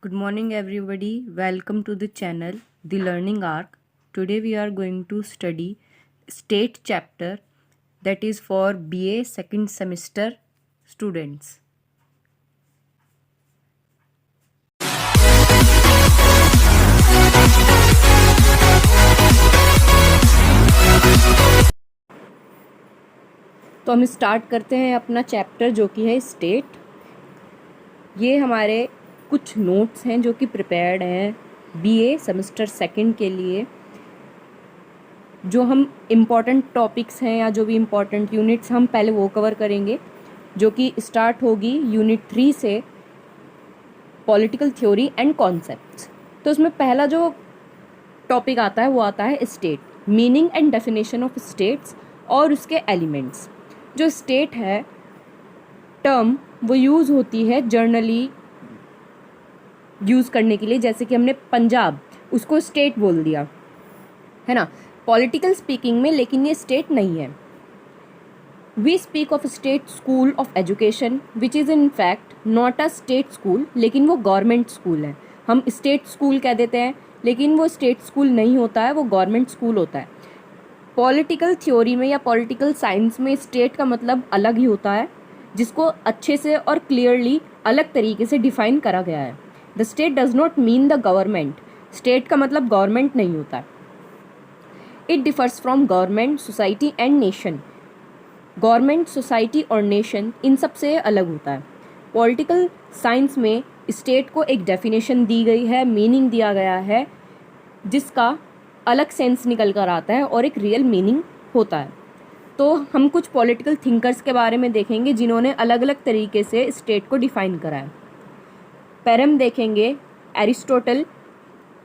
Good morning, everybody. Welcome to the channel, The Learning Arc. Today we are going to study state chapter that is for BA second semester students. तो हम start करते हैं अपना chapter जो कि है state. ये हमारे कुछ नोट्स हैं जो कि प्रिपेयर्ड हैं बीए सेमेस्टर सेकंड के लिए। जो हम इम्पॉर्टेंट टॉपिक्स हैं या जो भी इम्पॉर्टेंट यूनिट्स हम पहले वो कवर करेंगे, जो कि स्टार्ट होगी यूनिट 3 से, पॉलिटिकल थ्योरी एंड कॉन्सेप्ट्स। तो उसमें पहला जो टॉपिक आता है वो आता है state, meaning and definition of states और उसके एलिमेंट्स। जो स्टेट है टर्म वो यूज़ होती है जर्नली यूज़ करने के लिए, जैसे कि हमने पंजाब उसको स्टेट बोल दिया है ना पॉलिटिकल स्पीकिंग में, लेकिन ये स्टेट नहीं है। We speak of state school of education which is in fact not a state school, लेकिन वो गवर्नमेंट स्कूल है। हम स्टेट स्कूल कह देते हैं लेकिन वो स्टेट स्कूल नहीं होता है, वो गवर्नमेंट स्कूल होता है। पॉलिटिकल थ्योरी में या पॉलिटिकल साइंस में स्टेट का मतलब अलग ही होता है, जिसको अच्छे से और क्लियरली अलग तरीके से डिफाइन करा गया है। The state does not mean the government. State का मतलब गवर्नमेंट नहीं होता है। It differs from government, society and nation. Government, society और नेशन इन सब से अलग होता है। पॉलिटिकल साइंस में स्टेट को एक डेफिनेशन दी गई है, मीनिंग दिया गया है, जिसका अलग सेंस निकल कर आता है और एक रियल मीनिंग होता है। तो हम कुछ पॉलिटिकल थिंकर्स के बारे में देखेंगे जिन्होंने अलग अलग तरीके से स्टेट को डिफाइन करा है। पहले हम देखेंगे एरिस्टोटल,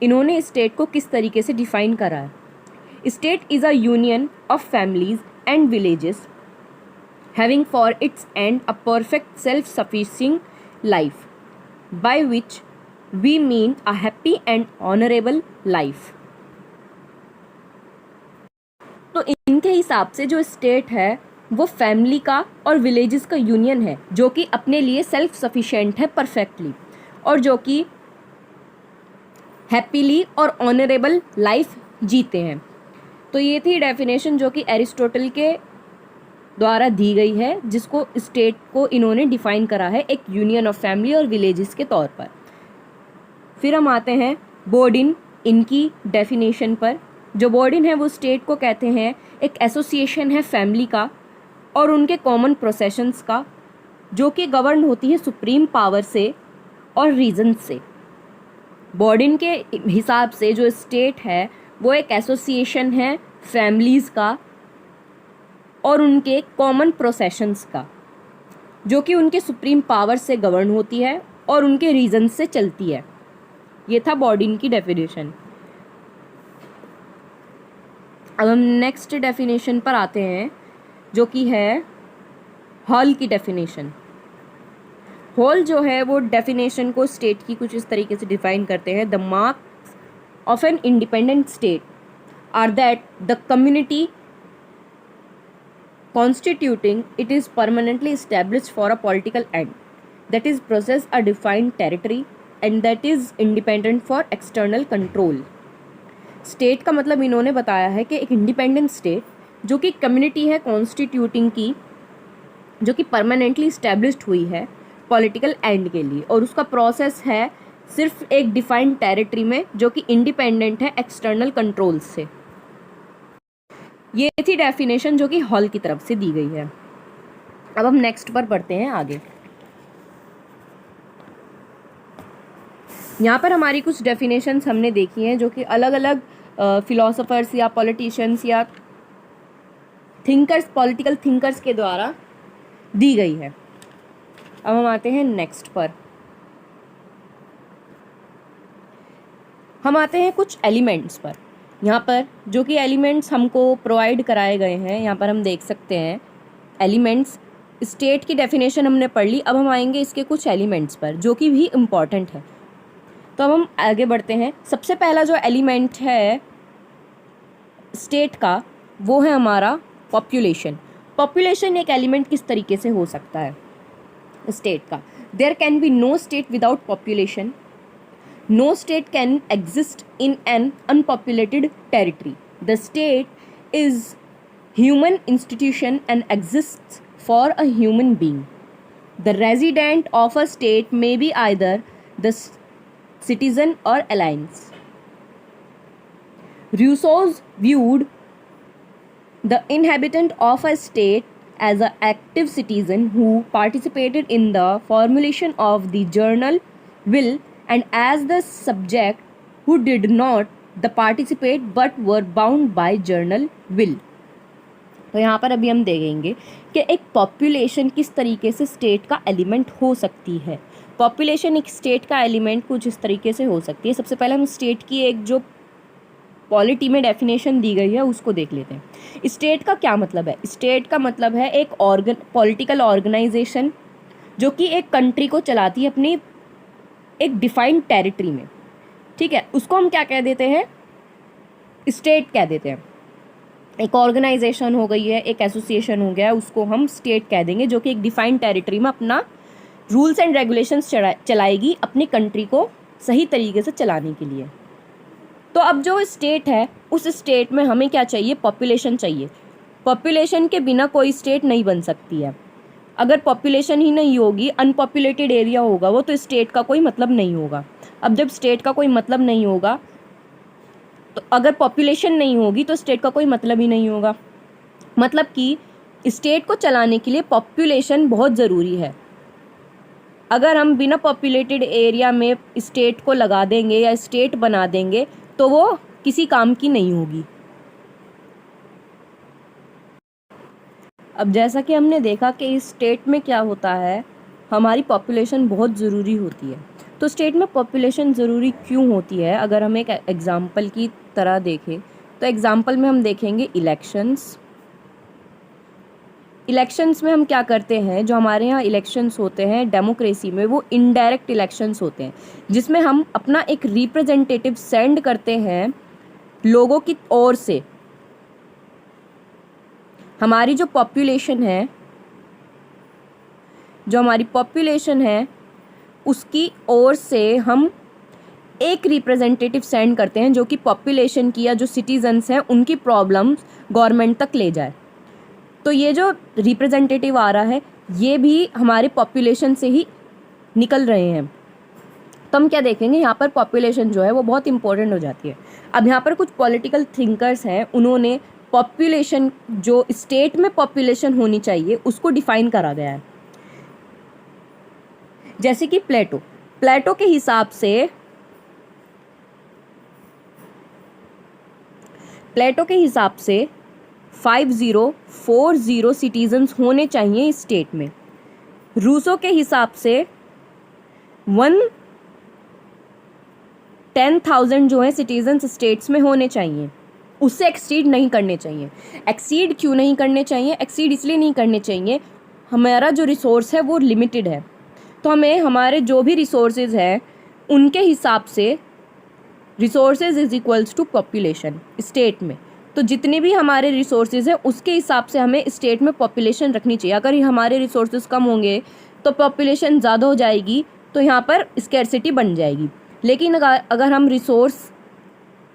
इन्होंने स्टेट को किस तरीके से डिफाइन करा है। State is a union of families and villages having for its end a perfect self sufficient life by which we mean a happy and honourable life. तो इनके हिसाब से जो स्टेट है वो फैमिली का और विलेजेस का यूनियन है, जो कि अपने लिए सेल्फ सफिशिएंट है परफेक्टली, और जो कि हैप्पीली और ऑनरेबल लाइफ जीते हैं। तो ये थी डेफिनेशन जो कि एरिस्टोटल के द्वारा दी गई है, जिसको स्टेट को इन्होंने डिफाइन करा है एक यूनियन ऑफ फैमिली और विलेजेस के तौर पर। फिर हम आते हैं बोर्डिन, इनकी डेफिनेशन पर। जो बोर्डिन है वो स्टेट को कहते हैं एक एसोसिएशन है फैमिली का और उनके कॉमन प्रोसेशंस का, जो कि गवर्न होती है सुप्रीम पावर से और रीजन से। बोर्डिन के हिसाब से जो स्टेट है वो एक एसोसिएशन है फैमिलीज़ का और उनके कॉमन प्रोसेशंस का, जो कि उनके सुप्रीम पावर से गवर्न होती है और उनके रीजन से चलती है। ये था बोर्डिन की डेफिनेशन। अब हम नेक्स्ट डेफिनेशन पर आते हैं, जो कि है हॉल की डेफिनेशन। हॉल जो है वो डेफिनेशन को स्टेट की कुछ इस तरीके से डिफाइन करते हैं। The marks of an independent state are that the community constituting it is permanently established for a political end, that is possess a defined territory and that is independent for external control। State का मतलब इन्होंने बताया है कि एक independent state जो कि community है कॉन्स्टिट्यूटिंग की, जो कि परमानेंटली इस्टेब्लिश्ड हुई है पॉलिटिकल एंड के लिए, और उसका प्रोसेस है सिर्फ एक डिफाइंड टेरिटरी में, जो कि इंडिपेंडेंट है एक्सटर्नल कंट्रोल से। ये थी डेफिनेशन जो कि हॉल की तरफ से दी गई है। अब हम नेक्स्ट पर पढ़ते हैं आगे। यहाँ पर हमारी कुछ डेफिनेशंस हमने देखी हैं जो कि अलग अलग फिलोसोफर्स या पॉलिटिशियंस या थिंकर्स, पॉलिटिकल थिंकर्स के द्वारा दी गई है। अब हम आते हैं नेक्स्ट पर। हम आते हैं कुछ एलिमेंट्स पर। यहाँ पर जो कि एलिमेंट्स हमको प्रोवाइड कराए गए हैं, यहाँ पर हम देख सकते हैं एलिमेंट्स। स्टेट की डेफिनेशन हमने पढ़ ली, अब हम आएंगे इसके कुछ एलिमेंट्स पर जो कि भी इम्पॉर्टेंट है। तो अब हम आगे बढ़ते हैं। सबसे पहला जो एलिमेंट है स्टेट का वो है हमारा पॉपुलेशन। पॉपुलेशन एक एलिमेंट किस तरीके से हो सकता है स्टेट का? There can be no state without population. No state can exist in an unpopulated territory. The state is human institution and exists for a human being. The resident of a state may be either the citizen or alliance. Rousseau viewed the inhabitant of a state as an active citizen who participated in the formulation of the journal will, and as the subject who did not the participate but were bound by journal will. तो यहाँ पर अभी हम देखेंगे कि एक population किस तरीके से स्टेट का एलिमेंट हो सकती है। पॉपुलेशन एक स्टेट का एलिमेंट कुछ इस तरीके से हो सकती है। सबसे पहले हम स्टेट की एक जो पॉलिटी में डेफिनेशन दी गई है उसको देख लेते हैं। स्टेट का क्या मतलब है? स्टेट का मतलब है एक पॉलिटिकल ऑर्गेनाइजेशन जो कि एक कंट्री को चलाती है अपनी एक डिफाइंड टेरिटरी में, ठीक है। उसको हम क्या कह देते हैं? स्टेट कह देते हैं। एक ऑर्गेनाइजेशन हो गई है, एक एसोसिएशन हो गया, उसको हम स्टेट कह देंगे, जो कि एक डिफाइंड टेरिटरी में अपना रूल्स एंड रेगुलेशंस चलाएगी अपनी कंट्री को सही तरीके से चलाने के लिए। तो अब जो स्टेट है उस स्टेट में हमें क्या चाहिए? पॉपुलेशन चाहिए। पॉपुलेशन के बिना कोई स्टेट नहीं बन सकती है। अगर पॉपुलेशन ही नहीं होगी, अनपॉपुलेटेड एरिया होगा वो, तो स्टेट का कोई मतलब नहीं होगा। अब जब स्टेट का कोई मतलब नहीं होगा तो अगर पॉपुलेशन नहीं होगी तो स्टेट का कोई मतलब ही नहीं होगा। मतलब कि स्टेट को चलाने के लिए पॉपुलेशन बहुत ज़रूरी है। अगर हम बिना पॉपुलेटेड एरिया में स्टेट को लगा देंगे या स्टेट बना देंगे तो वो किसी काम की नहीं होगी। अब जैसा कि हमने देखा कि इस स्टेट में क्या होता है, हमारी पॉपुलेशन बहुत ज़रूरी होती है। तो स्टेट में पॉपुलेशन ज़रूरी क्यों होती है? अगर हम एक एग्ज़ाम्पल की तरह देखें तो एग्ज़ाम्पल में हम देखेंगे इलेक्शंस। इलेक्शंस में हम क्या करते हैं? जो हमारे यहाँ इलेक्शंस होते हैं डेमोक्रेसी में, वो इनडायरेक्ट इलेक्शंस होते हैं, जिसमें हम अपना एक रिप्रेजेंटेटिव सेंड करते हैं लोगों की ओर से। हमारी जो पॉपुलेशन है उसकी ओर से हम एक रिप्रेजेंटेटिव सेंड करते हैं जो कि पॉपुलेशन की या जो सिटीजन्स हैं उनकी प्रॉब्लम्स गवर्नमेंट तक ले जाए। तो ये जो रिप्रेजेंटेटिव आ रहा है ये भी हमारे पॉपुलेशन से ही निकल रहे हैं। तो हम क्या देखेंगे, यहाँ पर पॉपुलेशन जो है वो बहुत इंपॉर्टेंट हो जाती है। अब यहाँ पर कुछ पॉलिटिकल थिंकर्स हैं, उन्होंने पॉपुलेशन, जो स्टेट में पॉपुलेशन होनी चाहिए उसको डिफाइन करा गया है। जैसे कि प्लेटो के हिसाब से 5040 सिटीजन्स होने चाहिए स्टेट में। रूसो के हिसाब से 110,000 जो है सिटीजन्स स्टेट्स में होने चाहिए, उससे एक्सीड नहीं करने चाहिए। एक्सीड क्यों नहीं करने चाहिए? एक्सीड इसलिए नहीं करने चाहिए, हमारा जो रिसोर्स है वो लिमिटेड है। तो हमें हमारे जो भी रिसोर्सेज हैं उनके हिसाब से, resources is equals to population state में। तो जितने भी हमारे रिसोर्सेज हैं उसके हिसाब से हमें स्टेट में पॉपुलेशन रखनी चाहिए। अगर हमारे रिसोर्सेज कम होंगे तो पॉपुलेशन ज़्यादा हो जाएगी, तो यहाँ पर स्कैरसिटी बन जाएगी। लेकिन अगर हम रिसोर्स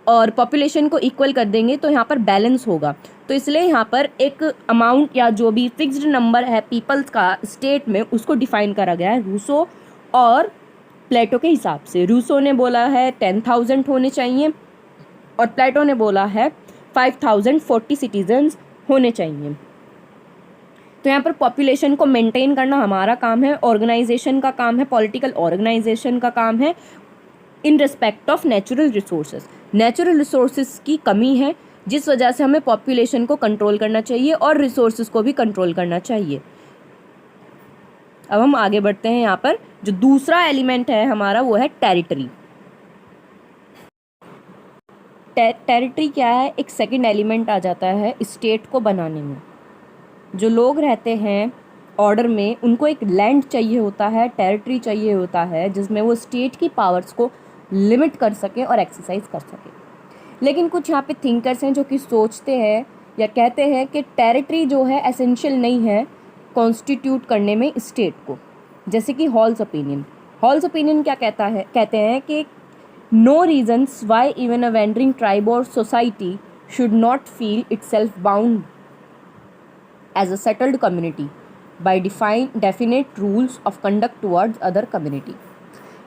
और पॉपुलेशन को इक्वल कर देंगे तो यहाँ पर बैलेंस होगा। तो इसलिए यहाँ पर एक अमाउंट या जो भी फिक्स्ड नंबर है पीपल्स का स्टेट में, उसको डिफाइन करा गया है रूसो और प्लेटो के हिसाब से। रूसो ने बोला है 10,000 होने चाहिए और प्लेटो ने बोला है 5040 सिटीजन्स होने चाहिए। तो यहाँ पर पॉपुलेशन को मेंटेन करना हमारा काम है, ऑर्गेनाइजेशन का काम है, पॉलिटिकल ऑर्गेनाइजेशन का काम है in respect of natural resources. Natural resources की कमी है जिस वजह से हमें पॉपुलेशन को कंट्रोल करना चाहिए और रिसोर्सेज को भी कंट्रोल करना चाहिए। अब हम आगे बढ़ते हैं। यहाँ पर जो दूसरा एलिमेंट है हमारा वो है टेरिटरी। टेरिटरी क्या है? एक सेकंड एलिमेंट आ जाता है स्टेट को बनाने में। जो लोग रहते हैं ऑर्डर में उनको एक लैंड चाहिए होता है, टेरिटरी चाहिए होता है, जिसमें वो स्टेट की पावर्स को लिमिट कर सके और एक्सरसाइज कर सके। लेकिन कुछ यहाँ पे थिंकर्स हैं जो कि सोचते हैं या कहते हैं कि टेरिटरी जो है एसेंशियल नहीं है कॉन्स्टिट्यूट करने में स्टेट को। जैसे कि हॉल्स ओपिनियन क्या कहता है? कहते हैं कि no reasons why even a wandering tribe और society should not feel itself bound as a settled community by definite rules of conduct towards other community.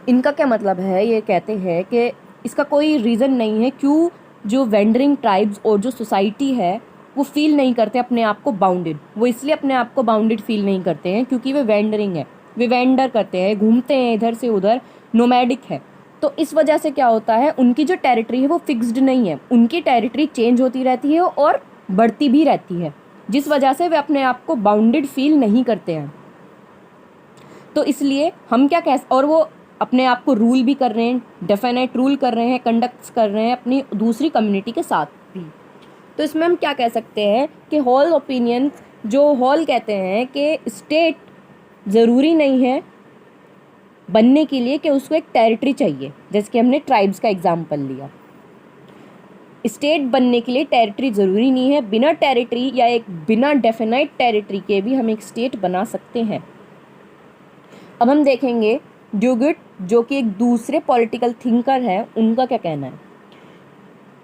इनका क्या मतलब है, ये कहते हैं कि इसका कोई रीज़न नहीं है क्यों जो वेंडरिंग ट्राइब्स और जो सोसाइटी है वो फील नहीं करते अपने आप को बाउंडेड। वो इसलिए अपने आप को बाउंडेड फील नहीं करते हैं क्योंकि वे वेंडरिंग है, वे वेंडर करते हैं, घूमते हैं इधर से उधर, नोमैडिक है। तो इस वजह से क्या होता है, उनकी जो टेरिटरी है वो फिक्स्ड नहीं है, उनकी टेरिटरी चेंज होती रहती है और बढ़ती भी रहती है, जिस वजह से वे अपने आप को बाउंडेड फील नहीं करते हैं। तो इसलिए हम क्या कह, और वो अपने आप को रूल भी कर रहे हैं, डेफिनेट रूल कर रहे हैं, कंडक्ट्स कर रहे हैं अपनी दूसरी कम्युनिटी के साथ भी। तो इसमें हम क्या कह सकते हैं कि हॉल ओपिनियन, जो हॉल कहते हैं कि स्टेट ज़रूरी नहीं है बनने के लिए कि उसको एक टेरिटरी चाहिए, जैसे कि हमने ट्राइब्स का एग्जाम्पल लिया। स्टेट बनने के लिए टेरिटरी ज़रूरी नहीं है, बिना टेरिटरी या एक बिना डेफिनाइट टेरिटरी के भी हम एक स्टेट बना सकते हैं। अब हम देखेंगे ड्यूगिट, जो कि एक दूसरे पॉलिटिकल थिंकर है, उनका क्या कहना है।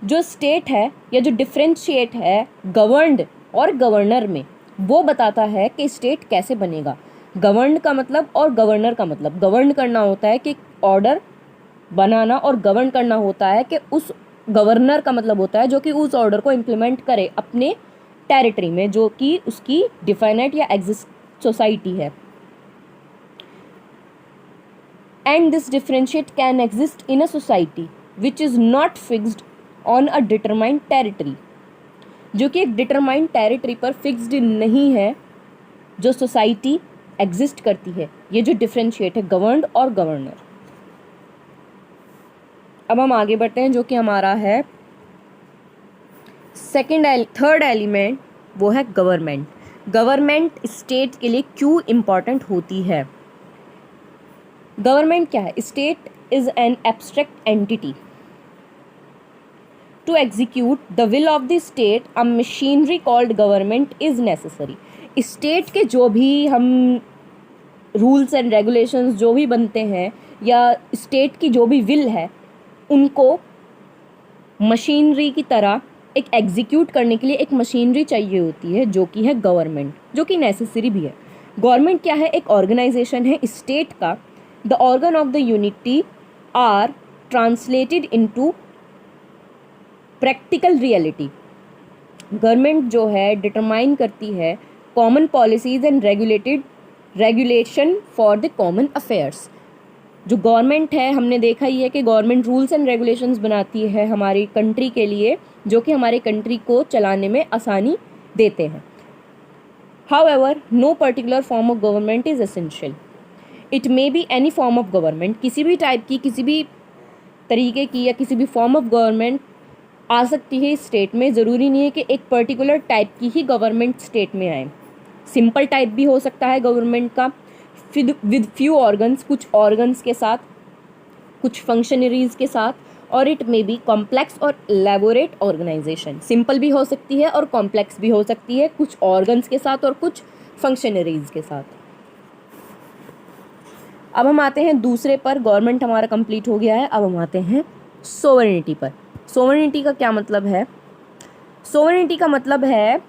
जो स्टेट है या जो डिफ्रेंशिएट है गवर्नड और गवर्नर में, वो बताता है कि स्टेट कैसे बनेगा। गवर्नड का मतलब और गवर्नर का मतलब, गवर्न करना होता है कि ऑर्डर बनाना, और गवर्न करना होता है कि उस गवर्नर का मतलब होता है जो कि उस ऑर्डर को इम्प्लीमेंट करे अपने टेरिटरी में, जो कि उसकी डिफाइनेट या एग्जिस्ट सोसाइटी है। And this differentiate can exist in a society which is not fixed on a determined territory, जो कि एक डिटरमाइंड टेरिटरी पर फिक्स्ड नहीं है, जो सोसाइटी एग्जिस्ट करती है। ये जो डिफरेंशिएट है गवर्नड और गवर्नर। अब हम आगे बढ़ते हैं, जो कि हमारा है थर्ड एलिमेंट, वो है गवर्नमेंट। गवर्नमेंट स्टेट के लिए क्यों इम्पॉर्टेंट होती है। गवर्नमेंट क्या है? State is an abstract entity to execute the will of the state a machinery called government is necessary. State के जो भी हम रूल्स एंड रेगुलेशंस जो भी बनते हैं, या स्टेट की जो भी विल है, उनको मशीनरी की तरह एक एग्जीक्यूट करने के लिए एक मशीनरी चाहिए होती है, जो कि है गवर्नमेंट, जो कि नेसेसरी भी है। गवर्नमेंट क्या है? एक ऑर्गेनाइजेशन है स्टेट का। The organ of the unity are translated into practical reality. Government जो है डिटरमाइन करती है common policies and regulation for the common affairs. जो गवर्नमेंट है, हमने देखा ही है कि गवर्नमेंट रूल्स एंड रेगुलेशंस बनाती है हमारी कंट्री के लिए, जो कि हमारे कंट्री को चलाने में आसानी देते हैं। However no particular form of government is essential. It may be any form of government, किसी भी टाइप की, किसी भी तरीके की या किसी भी फॉर्म ऑफ गवर्नमेंट आ सकती है इस स्टेट में। ज़रूरी नहीं है कि एक पर्टिकुलर टाइप की ही गवर्नमेंट स्टेट में आए। सिंपल टाइप भी हो सकता है गवर्नमेंट का, विद फ्यू ऑर्गन्स, कुछ ऑर्गन्स के साथ, कुछ फंक्शनरीज के साथ, और इट मे बी कॉम्प्लेक्स और एलैबोरेट ऑर्गेनाइजेशन। सिंपल भी हो सकती है और कॉम्प्लेक्स भी हो सकती है, कुछ ऑर्गन्स के साथ और कुछ फंक्शनरीज के साथ। अब हम आते हैं दूसरे पर। गवर्नमेंट हमारा कंप्लीट हो गया है, अब हम आते हैं सोवरेनिटी पर। सोवरेनिटी का क्या मतलब है? सोवरेनिटी का मतलब है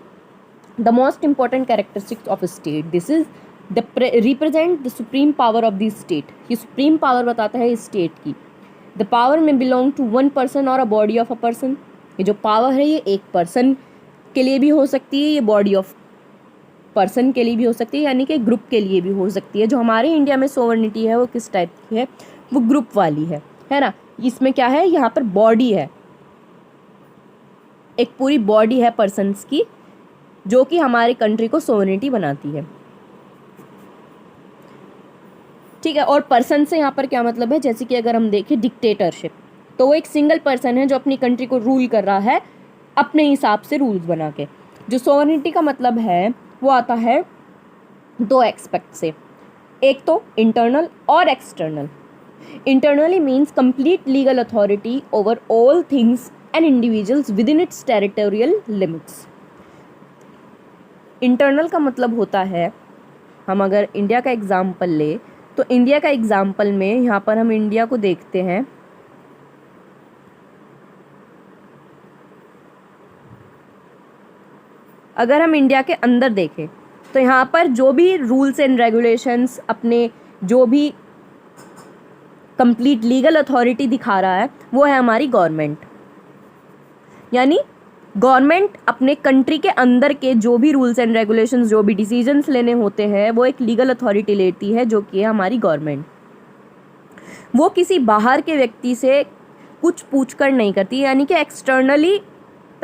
the most important characteristics of state. This is the represent the supreme power of the state. ये सुप्रीम पावर बताता है स्टेट की। द पावर में बिलोंग टू वन पर्सन और a body of a person. ये जो पावर है ये एक पर्सन के लिए भी हो सकती है, ये बॉडी ऑफ पर्सन के लिए भी हो सकती है, यानी कि ग्रुप के लिए भी हो सकती है। जो हमारे इंडिया में सोवरेनिटी है वो किस टाइप की है? वो ग्रुप वाली है ना। इसमें क्या है, यहाँ पर बॉडी है, एक पूरी बॉडी है पर्सन्स की, जो कि हमारी कंट्री को सोवरेनिटी बनाती है। ठीक है। और पर्सन से यहाँ पर क्या मतलब है? जैसे कि अगर हम देखें डिक्टेटरशिप, तो वो एक सिंगल पर्सन है जो अपनी कंट्री को रूल कर रहा है अपने हिसाब से रूल्स बना के। जो सोवरेनिटी का मतलब है वो आता है दो एक्सपेक्ट से, एक तो इंटरनल और external. Internally means complete legal authority over all things and individuals with in its territorial limits. Internal का मतलब होता है, हम अगर इंडिया का एग्जाम्पल ले तो इंडिया का एग्जाम्पल में यहाँ पर हम इंडिया को देखते हैं अगर हम इंडिया के अंदर देखें तो यहाँ पर जो भी रूल्स एंड रेगुलेशंस, अपने जो भी कंप्लीट लीगल अथॉरिटी दिखा रहा है वो है हमारी गवर्नमेंट। यानी गवर्नमेंट अपने कंट्री के अंदर के जो भी रूल्स एंड रेगुलेशंस, जो भी डिसीजंस लेने होते हैं, वो एक लीगल अथॉरिटी लेती है, जो कि है हमारी गवर्नमेंट। वो किसी बाहर के व्यक्ति से कुछ पूछकर नहीं करती, यानी कि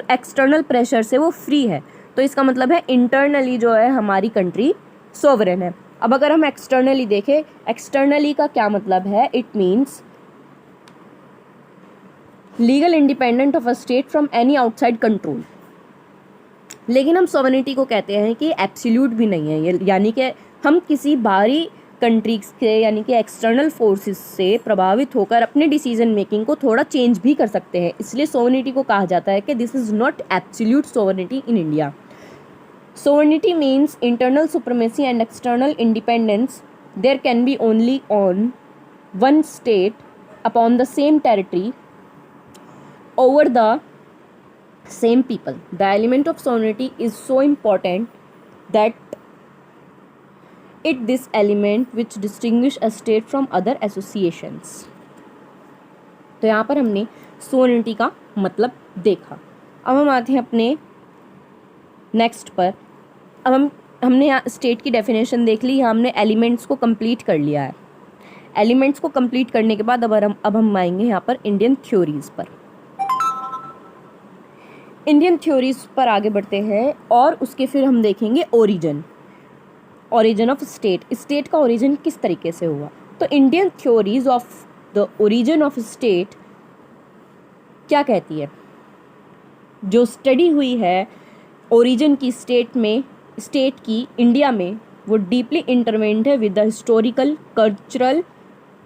एक्सटर्नल प्रेशर से वो फ्री है। तो इसका मतलब है इंटरनली जो है हमारी कंट्री सोवरेन है। अब अगर हम एक्सटर्नली देखें, एक्सटर्नली का क्या मतलब है, it means legal independent of a state from any outside control. लेकिन हम सोवरेनिटी को कहते हैं कि एब्सोल्यूट भी नहीं है ये, यानी कि हम किसी बाहरी कंट्रीज से, यानी कि एक्सटर्नल फोर्सेस से प्रभावित होकर अपने डिसीजन मेकिंग को थोड़ा चेंज भी कर सकते हैं। इसलिए सोवरेनिटी को कहा जाता है कि this is not absolute sovereignty in India. Sovereignty means internal supremacy and external independence. There can be only on one state upon the same territory over the same people. The element of sovereignty is so important that this element which distinguish a state from other associations. तो यहाँ पर हमने sovereignty का मतलब देखा। अब हम आते हैं अपने नेक्स्ट पर। अब हमने यहाँ स्टेट की डेफिनेशन देख ली, यहाँ हमने एलिमेंट्स को कंप्लीट कर लिया है। एलिमेंट्स को कंप्लीट करने के बाद अब हम आएंगे यहाँ पर इंडियन थ्योरीज पर। इंडियन थ्योरीज पर आगे बढ़ते हैं और उसके फिर हम देखेंगे ओरिजिन ऑफ स्टेट। स्टेट का ओरिजिन किस तरीके से हुआ। तो Indian theories of the origin of state क्या कहती है, जो स्टडी हुई है ओरिजिन की स्टेट की इंडिया में, वो डीपली इंटरवेंट है with the historical, cultural,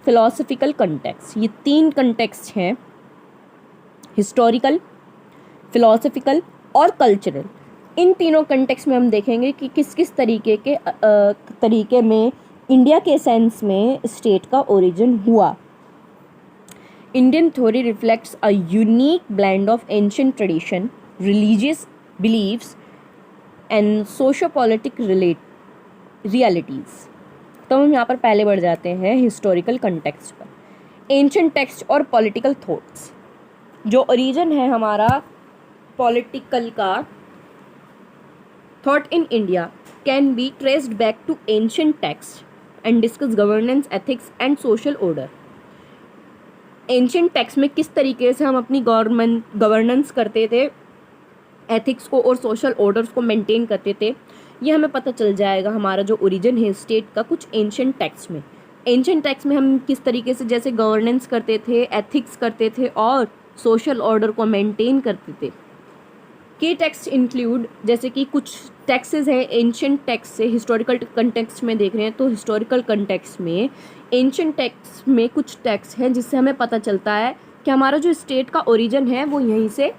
philosophical context. ये 3 कंटेक्स्ट हैं, हिस्टोरिकल, फिलोसफिकल और कल्चरल। इन तीनों कंटेक्स्ट में हम देखेंगे कि किस किस तरीके में इंडिया के सेंस में स्टेट का ओरिजिन हुआ। Indian theory reflects a unique blend of ancient tradition, religious believes and socio politic realities. तो हम यहाँ पर पहले बढ़ जाते हैं हिस्टोरिकल कंटेक्स्ट पर। एंशिएंट टेक्स्ट और पॉलिटिकल थॉट्स। जो ओरिजिन है हमारा पॉलिटिकल का thought in India can be traced back to ancient text and discuss governance, ethics and social order. Ancient text में किस तरीके से हम अपनी गवर्नेंस करते थे, एथिक्स को और सोशल ऑर्डर्स को मेंटेन करते थे, ये हमें पता चल जाएगा हमारा जो ओरिजिन है स्टेट का कुछ एंशिएंट टेक्स्ट में। एंशिएंट टेक्स्ट में हम किस तरीके से जैसे गवर्नेंस करते थे, एथिक्स करते थे और सोशल ऑर्डर को मेंटेन करते थे। के टेक्स्ट इंक्लूड, जैसे कि कुछ टेक्सेस हैं एंशिएंट टेक्स्ट से हिस्टोरिकल कंटेक्स्ट में देख रहे हैं, तो हिस्टोरिकल कंटेक्स्ट में एंशिएंट टेक्स्ट में कुछ टेक्स्ट हैं जिससे हमें पता चलता है कि हमारा जो स्टेट का ओरिजिन है वो यहीं से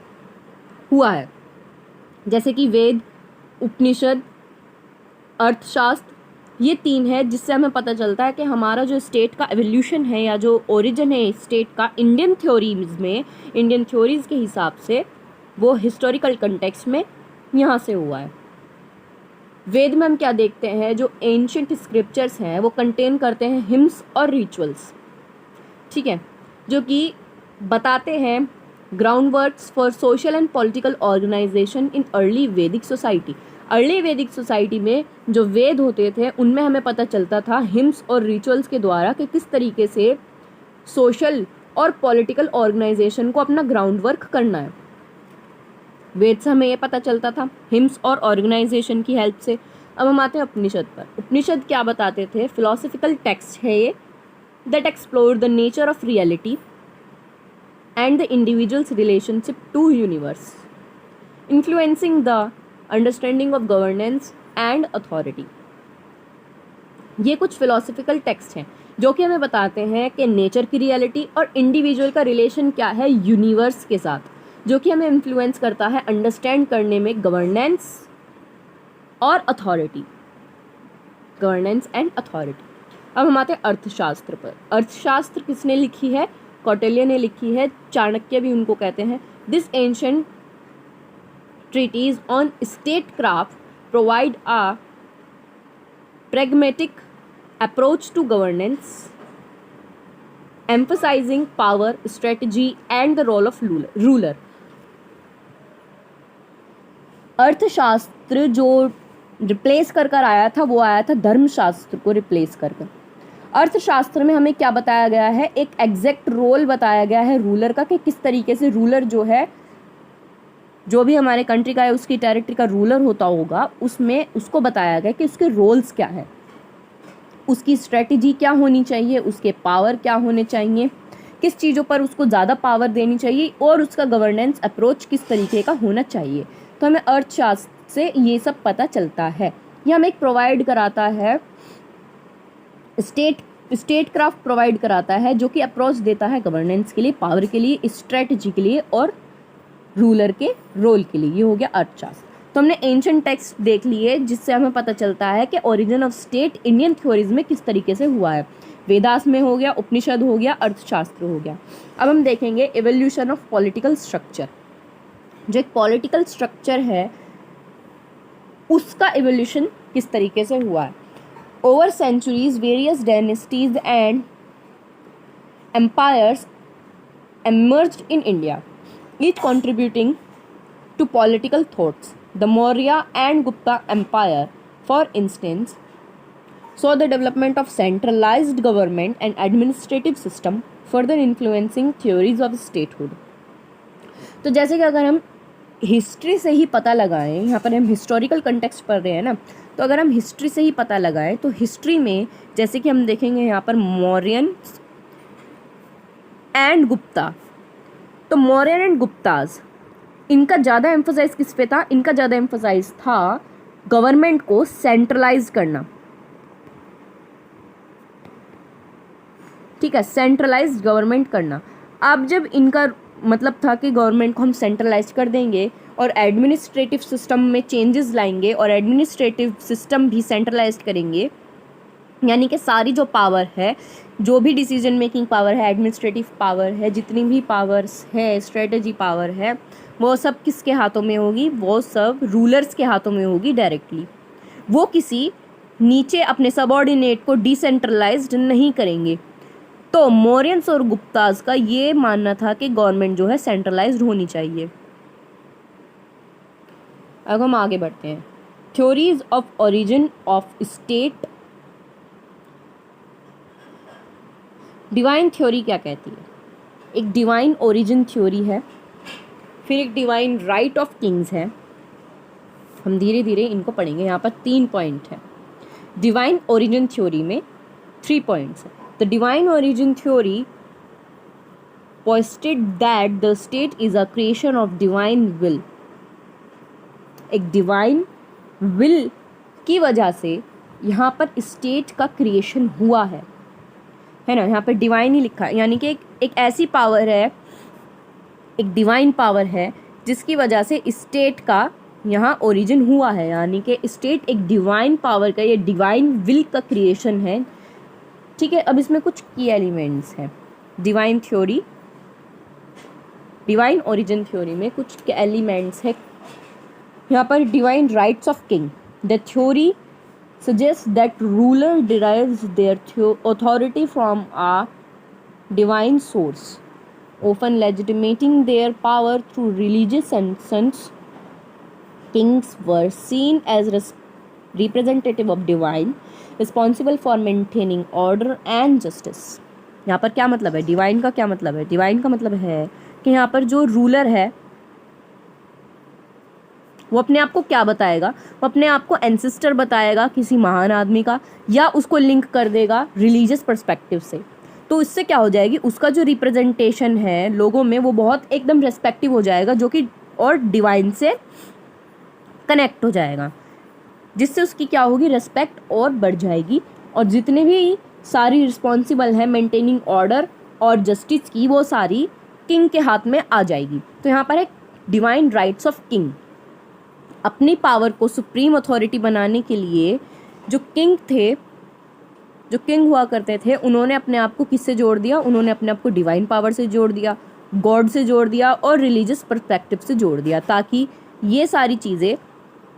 हुआ है। जैसे कि वेद, उपनिषद, अर्थशास्त्र, ये 3 है जिससे हमें पता चलता है कि हमारा जो स्टेट का एवोल्यूशन है या जो ओरिजिन है स्टेट का इंडियन थ्योरीज के हिसाब से वो हिस्टोरिकल कंटेक्स्ट में यहाँ से हुआ है। वेद में हम क्या देखते हैं, जो एंशिएंट स्क्रिप्चर्स हैं वो कंटेन करते हैं हिम्स और रिचुअल्स, ठीक है, जो कि बताते हैं ground works for social and political organisation in early Vedic society. Early Vedic society में जो वेद होते थे उनमें हमें पता चलता था हिम्स और रिचुअल्स के द्वारा कि किस तरीके से सोशल और पॉलिटिकल ऑर्गेनाइजेशन को अपना ग्राउंड वर्क करना है। वेद से हमें ये पता चलता था हिम्स और ऑर्गेनाइजेशन की हेल्प से। अब हम आते हैं उपनिषद पर। उपनिषद क्या बताते थे, फिलोसफिकल टेक्स्ट है ये, that explore the nature of reality and the individual's relationship to universe, influencing the understanding of governance and authority। ये कुछ फिलोसफिकल टेक्स्ट हैं जो कि हमें बताते हैं कि नेचर की रियलिटी और इंडिविजुअल का रिलेशन क्या है यूनिवर्स के साथ, जो कि हमें इन्फ्लुएंस करता है अंडरस्टैंड करने में गवर्नेंस और अथॉरिटी, गवर्नेंस एंड अथॉरिटी। अब हम आते हैं अर्थशास्त्र पर। अर्थशास्त्र किसने लिखी है, कौटिल्य ने लिखी है, चाणक्य भी उनको कहते हैं। This ancient treatise on statecraft provide a pragmatic approach to governance, emphasizing power, strategy and the role of ruler. अर्थशास्त्र जो रिप्लेस कर कर आया था वो आया था धर्मशास्त्र को रिप्लेस कर कर। अर्थशास्त्र में हमें क्या बताया गया है, एक एग्जैक्ट रोल बताया गया है रूलर का, कि किस तरीके से रूलर जो है, जो भी हमारे कंट्री का है उसकी टेरिटरी का रूलर होता होगा, उसमें उसको बताया गया कि उसके रोल्स क्या है, उसकी स्ट्रेटजी क्या होनी चाहिए, उसके पावर क्या होने चाहिए, किस चीज़ों पर उसको ज़्यादा पावर देनी चाहिए और उसका गवर्नेंस अप्रोच किस तरीके का होना चाहिए। तो हमें अर्थशास्त्र से ये सब पता चलता है। ये हमें एक प्रोवाइड कराता है, स्टेट क्राफ्ट प्रोवाइड कराता है, जो कि अप्रोच देता है गवर्नेंस के लिए, पावर के लिए, स्ट्रेटजी के लिए और रूलर के रोल के लिए। ये हो गया अर्थशास्त्र। तो हमने एंशिएंट टेक्स्ट देख लिए जिससे हमें पता चलता है कि origin of state Indian theories में किस तरीके से हुआ है। वेदास में हो गया, उपनिषद हो गया, अर्थशास्त्र हो गया। अब हम देखेंगे एवोल्यूशन ऑफ पॉलिटिकल स्ट्रक्चर। जो एक पॉलिटिकल स्ट्रक्चर है उसका एवोल्यूशन किस तरीके से हुआ है। Over centuries various dynasties and empires emerged in India, each contributing to political thoughts. The Maurya and Gupta Empire, for instance, saw the development of centralized government and administrative system, further influencing theories of statehood. तो जैसे कि अगर हम history से ही पता लगाएं, यहाँ पर हम हिस्टोरिकल कंटेक्स्ट पढ़ रहे हैं ना, तो अगर हम हिस्ट्री से ही पता लगाएं तो हिस्ट्री में जैसे कि हम देखेंगे यहाँ पर मौर्यन एंड गुप्ता, तो मौर्यन एंड गुप्ताज, इनका ज़्यादा एम्फोसाइज किस पे था, इनका ज़्यादा एम्फोसाइज था गवर्नमेंट को सेंट्रलाइज करना। ठीक है, सेंट्रलाइज गवर्नमेंट करना। अब जब इनका मतलब था कि गवर्नमेंट को हम सेंट्रलाइज कर देंगे और एडमिनिस्ट्रेटिव सिस्टम में चेंजेस लाएंगे और एडमिनिस्ट्रेटिव सिस्टम भी सेंट्रलाइज करेंगे, यानी कि सारी जो पावर है, जो भी डिसीजन मेकिंग पावर है, एडमिनिस्ट्रेटिव पावर है, जितनी भी पावर्स है, स्ट्रेटजी पावर है, वो सब किसके हाथों में होगी, वो सब रूलर्स के हाथों में होगी डायरेक्टली। वो किसी नीचे अपने सबऑर्डिनेट को डिसेंट्रलाइज्ड नहीं करेंगे। तो मौर्यंस और गुप्ताज का ये मानना था कि गवर्नमेंट जो है सेंट्रलाइज्ड होनी चाहिए। अब हम आगे बढ़ते हैं। Theories of origin of state. Divine theory क्या कहती है? एक डिवाइन ओरिजिन थ्योरी है, फिर एक डिवाइन राइट ऑफ किंग्स है। हम धीरे धीरे इनको पढ़ेंगे। यहाँ पर 3 पॉइंट है। डिवाइन ओरिजिन थ्योरी में 3 पॉइंट्स है। The divine origin theory posted that the state is a creation of divine will. एक डिवाइन विल की वजह से यहाँ पर स्टेट का क्रिएशन हुआ है ना। यहाँ पर डिवाइन ही लिखा है, यानी कि एक ऐसी पावर है, एक डिवाइन पावर है जिसकी वजह से स्टेट का यहाँ ओरिजिन हुआ है, यानी कि स्टेट एक डिवाइन पावर का, ये डिवाइन विल का क्रिएशन है। ठीक है, अब इसमें कुछ की एलिमेंट्स हैं divine theory, divine origin theory में कुछ एलिमेंट्स है। यहाँ पर divine rights of king. The theory suggests that ruler derives their authority from a divine source, often legitimating their power through religious sense. Kings were seen as representative of divine, responsible for maintaining order and justice. यहाँ पर क्या मतलब है? Divine का क्या मतलब है? Divine का मतलब है कि यहाँ पर जो रूलर है वो अपने आप को क्या बताएगा? वो अपने आप को एंसेस्टर बताएगा किसी महान आदमी का, या उसको लिंक कर देगा रिलीजियस पर्सपेक्टिव से। तो इससे क्या हो जाएगी, उसका जो रिप्रेजेंटेशन है लोगों में वो बहुत एकदम रेस्पेक्टिव हो जाएगा, जो कि और डिवाइन से कनेक्ट हो जाएगा, जिससे उसकी क्या होगी, रेस्पेक्ट और बढ़ जाएगी। और जितने भी सारी रिस्पॉन्सिबल है मेंटेनिंग ऑर्डर और जस्टिस की, वो सारी किंग के हाथ में आ जाएगी। तो यहाँ पर एक डिवाइन राइट्स ऑफ किंग, अपनी पावर को सुप्रीम अथॉरिटी बनाने के लिए जो किंग थे, जो किंग हुआ करते थे, उन्होंने अपने आप को किससे जोड़ दिया? उन्होंने अपने आप को डिवाइन पावर से जोड़ दिया, गॉड से जोड़ दिया और रिलीजियस पर्सपेक्टिव से जोड़ दिया, ताकि ये सारी चीज़ें,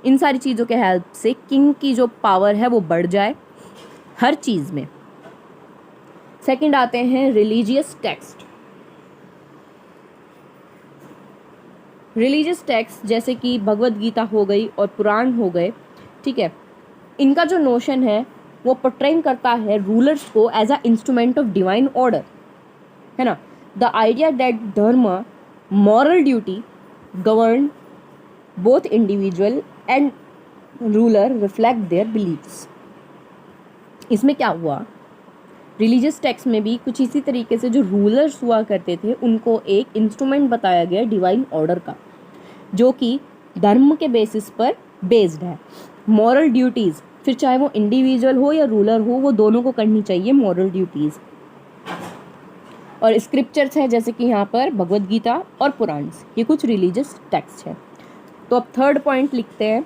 इन सारी चीज़ों के हेल्प से किंग की जो पावर है वो बढ़ जाए हर चीज़ में। सेकंड आते हैं रिलीजियस टेक्स्ट। रिलीजियस टेक्स्ट जैसे कि भगवत गीता हो गई और पुराण हो गए, ठीक है, इनका जो नोशन है वो पोर्ट्रेन करता है रूलर्स को as a instrument of divine order, है ना। The idea that dharma, moral duty govern both individual and ruler reflect their believes. इसमें क्या हुआ, रिलीजियस टेक्स्ट में भी कुछ इसी तरीके से जो रूलर्स हुआ करते थे उनको एक इंस्ट्रूमेंट बताया गया डिवाइन ऑर्डर का, जो कि धर्म के बेसिस पर बेस्ड है। मॉरल ड्यूटीज़, फिर चाहे वो इंडिविजुअल हो या रूलर हो, वो दोनों को करनी चाहिए मॉरल ड्यूटीज़। और स्क्रिप्चर्स हैं जैसे कि यहाँ पर भगवत गीता और पुराण्स, ये कुछ रिलीजियस टेक्स्ट है। तो अब थर्ड पॉइंट लिखते हैं।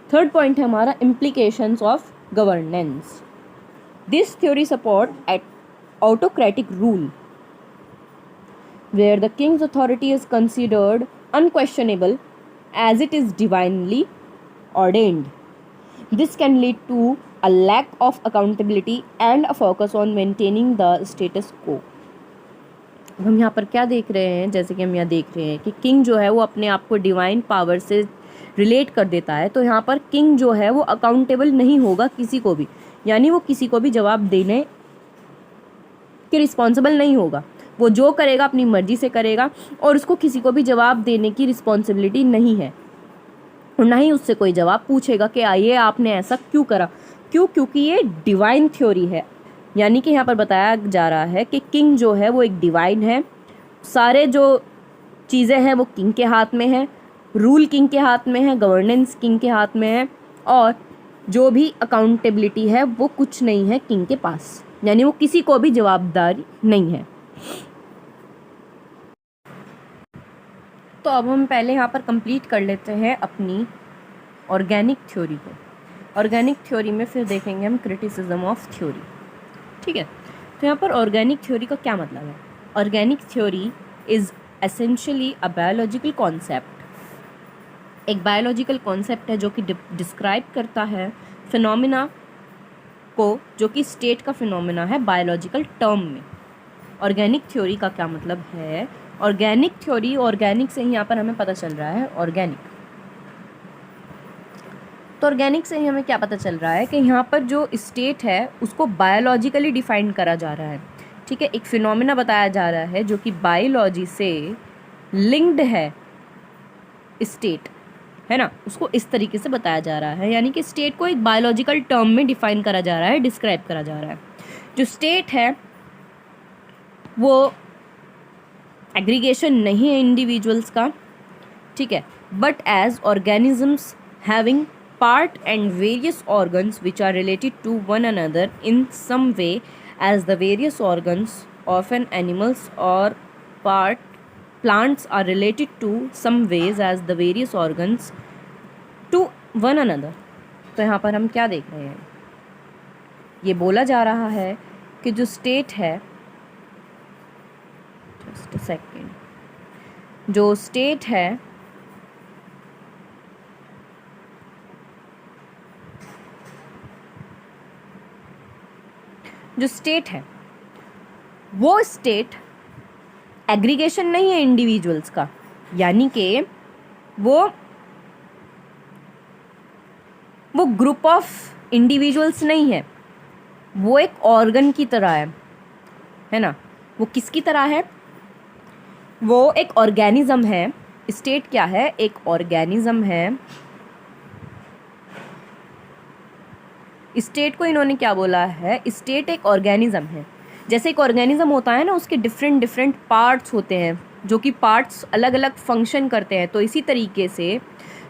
थर्ड पॉइंट है हमारा implications of governance. This theory support at autocratic rule where the king's authority is considered unquestionable as it is divinely ordained. This can lead to a lack of accountability and a focus on maintaining the status quo. हम यहाँ पर क्या देख रहे हैं, जैसे कि हम यहाँ देख रहे हैं कि किंग जो है वो अपने आप को डिवाइन पावर से रिलेट कर देता है, तो यहाँ पर किंग जो है वो अकाउंटेबल नहीं होगा किसी को भी, यानी वो किसी को भी जवाब देने के रिस्पॉन्सिबल नहीं होगा। वो जो करेगा अपनी मर्जी से करेगा और उसको किसी को भी जवाब देने की रिस्पॉन्सिबिलिटी नहीं है, और ना ही उससे कोई जवाब पूछेगा कि आइए आपने ऐसा क्यों करा। क्यों? क्योंकि ये डिवाइन थ्योरी है, यानी कि यहाँ पर बताया जा रहा है कि किंग जो है वो एक डिवाइन है, सारे जो चीज़ें हैं वो किंग के हाथ में है, रूल किंग के हाथ में है, गवर्नेंस किंग के हाथ में है, और जो भी अकाउंटेबिलिटी है वो कुछ नहीं है किंग के पास, यानी वो किसी को भी जवाबदारी नहीं है। तो अब हम पहले यहाँ पर कंप्लीट कर लेते हैं अपनी ऑर्गेनिक थ्योरी को। ऑर्गेनिक थ्योरी में फिर देखेंगे हम क्रिटिसिज्म ऑफ थ्योरी, ठीक है। तो यहाँ पर ऑर्गेनिक थ्योरी का क्या मतलब है? Organic theory is essentially a biological concept, एक बायोलॉजिकल कॉन्सेप्ट है जो कि डिस्क्राइब करता है फिनोमिना को, जो कि स्टेट का फिनोमिना है बायोलॉजिकल टर्म में। ऑर्गेनिक थ्योरी का क्या मतलब है? ऑर्गेनिक थ्योरी, ऑर्गेनिक से ही यहाँ पर हमें पता चल रहा है ऑर्गेनिक। तो ऑर्गेनिक से ही हमें क्या पता चल रहा है कि यहाँ पर जो स्टेट है उसको बायोलॉजिकली डिफाइन करा जा रहा है, ठीक है। एक फिनोमिना बताया जा रहा है जो कि बायोलॉजी से लिंक्ड है स्टेट, है ना, उसको इस तरीके से बताया जा रहा है, यानी कि स्टेट को एक बायोलॉजिकल टर्म में डिफाइन करा जा रहा है, डिस्क्राइब करा जा रहा है। जो स्टेट है वो एग्रीगेशन नहीं है इंडिविजुअल्स का, ठीक है, but as organisms having part and various organs which are related to one another in some way as the various organs of an animals और part plants are related to some ways as the various organs to one another। तो यहाँ पर हम क्या देख रहे हैं, ये बोला जा रहा है कि जो स्टेट है, जस्ट अ सेकेंड, जो स्टेट है वो स्टेट एग्रीगेशन नहीं है इंडिविजुअल्स का, यानी कि वो ग्रुप ऑफ इंडिविजुअल्स नहीं है, वो एक ऑर्गन की तरह है ना। वो किसकी तरह है? वो एक ऑर्गेनिज्म है। स्टेट क्या है? एक ऑर्गेनिज्म है। स्टेट को इन्होंने क्या बोला है? स्टेट एक ऑर्गेनिज्म है। जैसे एक ऑर्गेनिज्म होता है ना, उसके डिफरेंट पार्ट्स होते हैं, जो कि पार्ट्स अलग अलग फंक्शन करते हैं, तो इसी तरीके से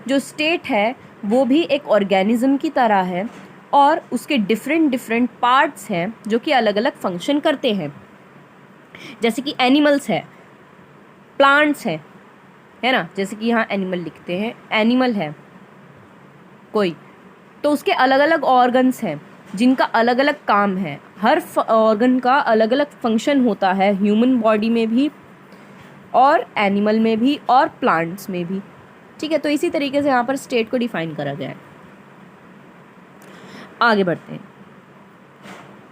जो स्टेट है वो भी एक ऑर्गेनिज्म की तरह है, और उसके डिफरेंट पार्ट्स हैं जो कि अलग अलग फंक्शन करते हैं। जैसे कि एनिमल्स है, प्लांट्स है ना, जैसे कि यहाँ एनिमल लिखते हैं, एनिमल है कोई, तो उसके अलग अलग ऑर्गन्स हैं जिनका अलग अलग काम है। हर ऑर्गन का अलग अलग फंक्शन होता है, ह्यूमन बॉडी में भी और एनिमल में भी और प्लांट्स में भी, ठीक है, तो इसी तरीके से यहाँ पर स्टेट को डिफाइन करा गया है। आगे बढ़ते हैं।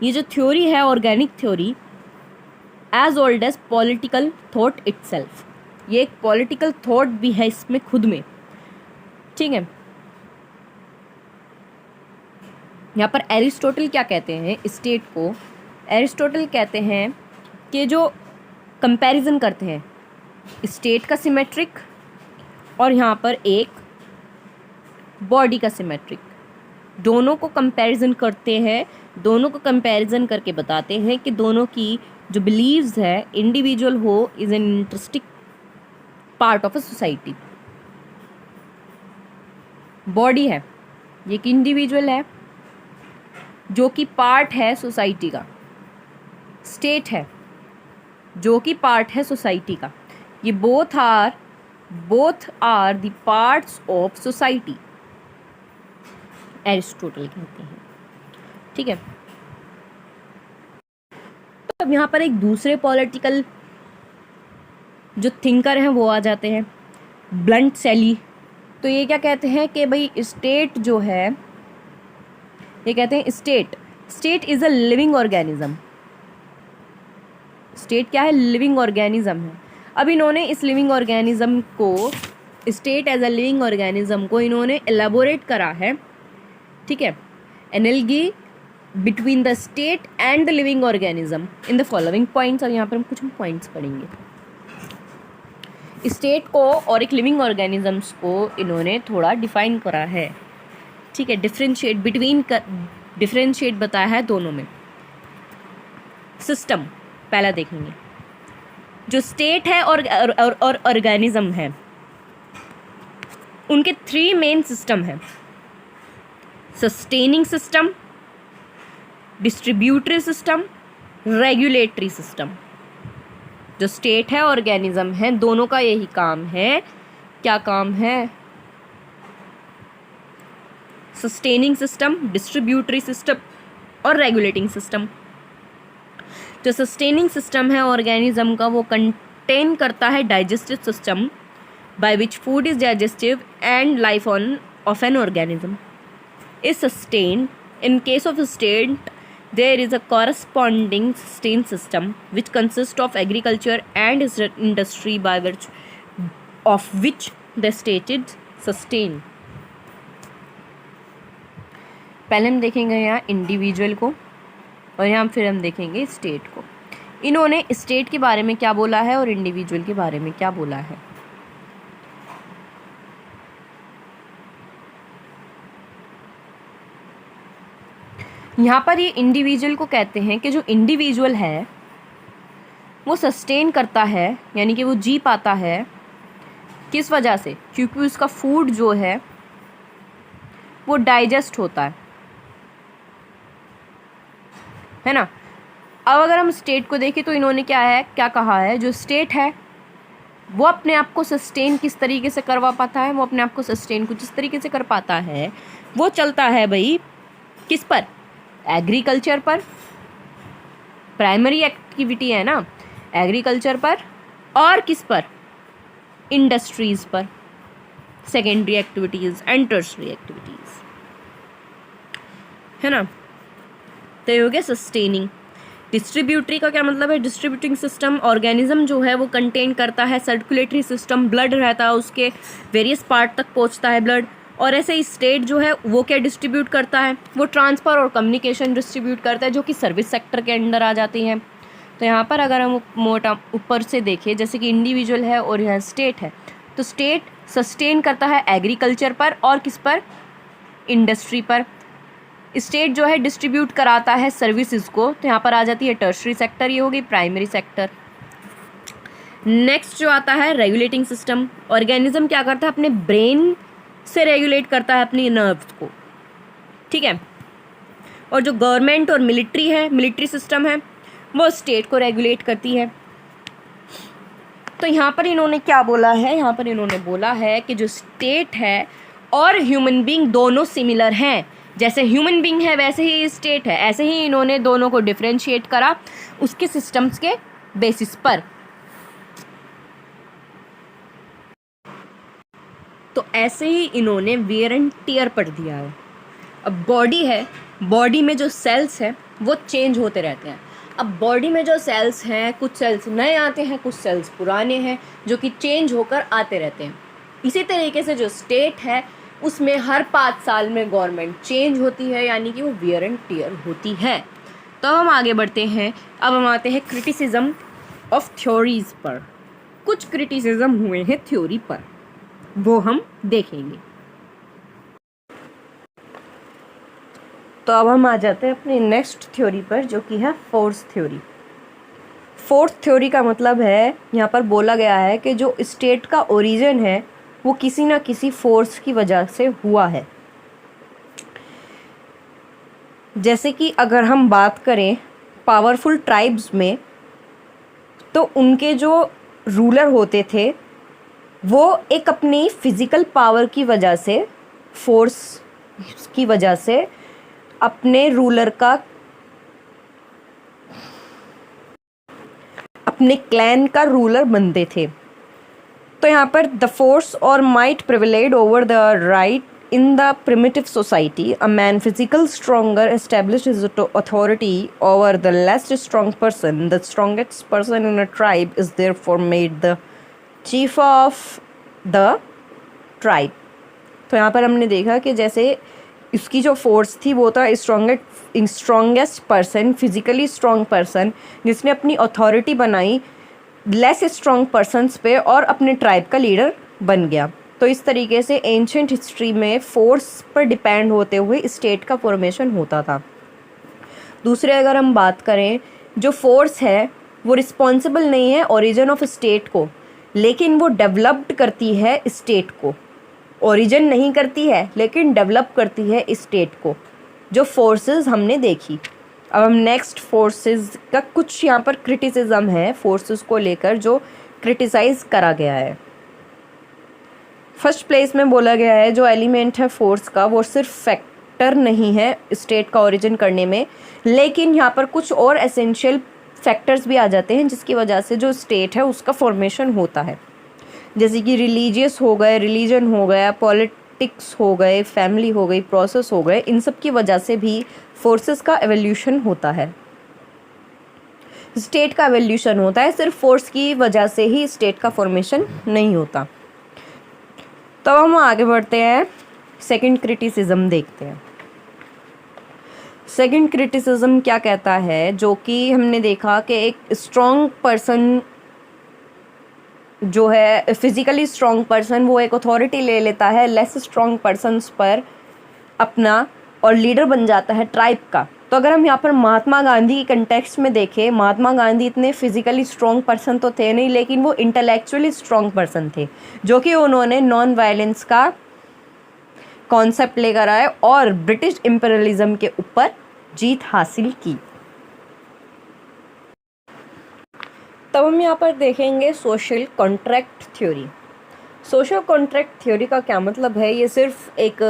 ये जो थ्योरी है organic theory, as old as political thought itself, ये एक पॉलिटिकल थॉट भी है इसमें खुद में। ठीक है, यहाँ पर एरिस्टोटल क्या कहते हैं स्टेट को? एरिस्टोटल कहते हैं कि जो कंपैरिजन करते हैं स्टेट का सिमेट्रिक और यहाँ पर एक बॉडी का सिमेट्रिक, दोनों को कंपैरिजन करते हैं, दोनों को कंपैरिजन करके बताते हैं कि दोनों की जो बिलीव्स है, इंडिविजुअल हो is an interesting part of a society. Body है, ये एक इंडिविजुअल है जो कि पार्ट है सोसाइटी का। स्टेट है जो कि पार्ट है सोसाइटी का। ये both are the parts of society, Aristotle कहते हैं। ठीक है, तो अब यहाँ पर एक दूसरे पॉलिटिकल जो थिंकर हैं वो आ जाते हैं, ब्लंट सैली। तो ये क्या कहते हैं कि भाई स्टेट जो है, ये कहते हैं state is a living organism. State क्या है? लिविंग ऑर्गेनिज्म है। अब इन्होंने इस लिविंग ऑर्गेनिज्म को, state as a living organism को इन्होंने एलेबोरेट करा है। ठीक है, analogy between the state and the living organism in the following points. और यहाँ पर हम कुछ पॉइंट्स पढ़ेंगे। स्टेट को और एक लिविंग ऑर्गेनिजम्स को इन्होंने थोड़ा डिफाइन करा है। ठीक है, डिफरेंशिएट बताया है दोनों में। सिस्टम पहला देखेंगे, जो स्टेट है और ऑर्गेनिज्म है, उनके 3 मेन सिस्टम हैं। Sustaining system, distributary system, regulatory system. जो स्टेट है ऑर्गेनिज्म है, दोनों का यही काम है। क्या काम है? सस्टेनिंग सिस्टम, डिस्ट्रीब्यूटरी सिस्टम और रेगुलेटिंग सिस्टम। जो सस्टेनिंग सिस्टम है ऑर्गेनिज्म का, वो कंटेन करता है digestive system by which food is digestive and life of an organism is sustained. In case of state there is a corresponding sustain system which consists of agriculture and industry by virtue of which the state is sustained. पहले हम देखेंगे यहाँ individual को और यहाँ फिर हम देखेंगे स्टेट को। इन्होंने स्टेट के बारे में क्या बोला है और इंडिविजुअल के बारे में क्या बोला है। यहाँ पर ये इंडिविजुअल को कहते हैं कि जो इंडिविजुअल है वो सस्टेन करता है, यानी कि वो जी पाता है। किस वजह से? क्योंकि उसका फूड जो है वो डाइजेस्ट होता है ना। अब अगर हम स्टेट को देखें तो इन्होंने क्या कहा है, जो स्टेट है वो अपने आप को सस्टेन किस तरीके से करवा पाता है, वो अपने आप को सस्टेन कुछ इस तरीके से कर पाता है, वो चलता है भाई किस पर? एग्रीकल्चर पर। प्राइमरी एक्टिविटी है ना एग्रीकल्चर पर, और किस पर? इंडस्ट्रीज पर। Secondary activities and tertiary activities, है ना। तो ये हो गया सस्टेनिंग। डिस्ट्रीब्यूटरी का क्या मतलब है? डिस्ट्रीब्यूटिंग सिस्टम, ऑर्गेनिज्म जो है वो कंटेन करता है सर्कुलेटरी सिस्टम, ब्लड रहता है उसके वेरियस पार्ट तक पहुंचता है ब्लड। और ऐसे ही स्टेट जो है वो क्या डिस्ट्रीब्यूट करता है? वो ट्रांसफ़र और कम्युनिकेशन डिस्ट्रीब्यूट करता है, जो कि सर्विस सेक्टर के अंडर आ जाती हैं। तो यहाँ पर अगर हम मोटा ऊपर से देखें, जैसे कि इंडिविजुअल है और यह स्टेट है, तो स्टेट सस्टेन करता है एग्रीकल्चर पर और किस पर? इंडस्ट्री पर। स्टेट जो है डिस्ट्रीब्यूट कराता है सर्विसेज को, तो यहाँ पर आ जाती है टर्शरी सेक्टर, ये होगी प्राइमरी सेक्टर। नेक्स्ट जो आता है रेगुलेटिंग सिस्टम। ऑर्गेनिज्म क्या करता है? अपने ब्रेन से रेगुलेट करता है अपनी नर्व्स को। ठीक है, और जो गवर्नमेंट और मिलिट्री है, मिलिट्री सिस्टम है, वो स्टेट को रेगुलेट करती है। तो यहाँ पर इन्होंने क्या बोला है? यहाँ पर इन्होंने बोला है कि जो स्टेट है और ह्यूमन बीइंग दोनों सिमिलर हैं। जैसे ह्यूमन बीइंग है वैसे ही स्टेट है, ऐसे ही इन्होंने दोनों को डिफरेंशिएट करा उसके सिस्टम्स के बेसिस पर। तो ऐसे ही इन्होंने वेयर एंड टियर पर दिया है। अब बॉडी है, बॉडी में जो सेल्स हैं वो चेंज होते रहते हैं। अब बॉडी में जो सेल्स हैं, कुछ सेल्स नए आते हैं, कुछ सेल्स पुराने हैं, जो कि चेंज होकर आते रहते हैं। इसी तरीके से जो स्टेट है उसमें हर 5 साल में गवर्नमेंट चेंज होती है, यानी कि वो वेयर एंड टियर होती है। तो हम आगे बढ़ते हैं। अब हम आते हैं क्रिटिसिज्म ऑफ थ्योरीज पर। कुछ क्रिटिसिज्म हुए हैं थ्योरी पर, वो हम देखेंगे। तो अब हम आ जाते हैं अपनी नेक्स्ट थ्योरी पर, जो कि है फोर्स थ्योरी। फोर्स थ्योरी का मतलब है, यहाँ पर बोला गया है कि जो स्टेट का ओरिजिन है वो किसी ना किसी फोर्स की वजह से हुआ है। जैसे कि अगर हम बात करें पावरफुल ट्राइब्स में, तो उनके जो रूलर होते थे वो एक अपनी फिज़िकल पावर की वजह से, फोर्स की वजह से अपने रूलर का, अपने क्लैन का रूलर बनते थे। तो यहाँ पर द फोर्स और might prevailed over the right in the primitive society. A man physical stronger established his authority over the less strong person. The strongest person in a tribe is therefore made the chief of the tribe. तो यहाँ पर हमने देखा कि जैसे इसकी जो force थी वो था strongest person, physically strong person, जिसने अपनी अथॉरिटी बनाई लेस स्ट्रॉन्ग पर्सनस पे और अपने ट्राइब का लीडर बन गया। तो इस तरीके से एंशंट हिस्ट्री में फोर्स पर डिपेंड होते हुए स्टेट का फॉर्मेशन होता था। दूसरे अगर हम बात करें, जो फोर्स है वो रिस्पॉन्सिबल नहीं है ओरिजिन ऑफ स्टेट को, लेकिन वो डेवलप्ड करती है स्टेट को। ओरिजिन नहीं करती है लेकिन डेवलप करती है स्टेट को, जो फोर्सेस हमने देखी। अब हम नेक्स्ट फोर्सेस का कुछ यहाँ पर क्रिटिसिज्म है फोर्सेस को लेकर जो क्रिटिसाइज़ करा गया है। फर्स्ट प्लेस में बोला गया है जो एलिमेंट है फोर्स का वो सिर्फ फैक्टर नहीं है स्टेट का ओरिजिन करने में, लेकिन यहाँ पर कुछ और एसेंशियल फैक्टर्स भी आ जाते हैं जिसकी वजह से जो स्टेट है उसका फॉर्मेशन होता है। जैसे कि रिलीजियस हो गए, रिलीजन हो गया, पॉलिटिक्स हो गए, फैमिली हो गई, प्रोसेस हो गए, इन सब की वजह से भी फोर्सेस का एवोल्यूशन होता है, स्टेट का एवोल्यूशन होता है। सिर्फ फोर्स की वजह से ही स्टेट का फॉर्मेशन नहीं होता। तो हम आगे बढ़ते हैं, सेकंड क्रिटिसिज्म देखते हैं। सेकंड क्रिटिसिज्म क्या कहता है, जो कि हमने देखा कि एक स्ट्रॉन्ग पर्सन जो है, फिजिकली स्ट्रॉन्ग पर्सन, वो एक अथॉरिटी ले लेता है लेस स्ट्रॉन्ग पर्सन्स पर अपना और लीडर बन जाता है ट्राइब का। तो अगर हम यहाँ पर महात्मा गांधी के कंटेक्स्ट में देखें, महात्मा गांधी इतने फिजिकली स्ट्रॉन्ग पर्सन तो थे नहीं, लेकिन वो इंटेलेक्चुअली स्ट्रॉन्ग पर्सन थे, जो कि उन्होंने नॉन वायलेंस का कॉन्सेप्ट लेकर आए और ब्रिटिश इंपीरियलिज्म के ऊपर जीत हासिल की। तब हम यहाँ पर देखेंगे social contract theory. Social contract theory का क्या मतलब है, ये सिर्फ एक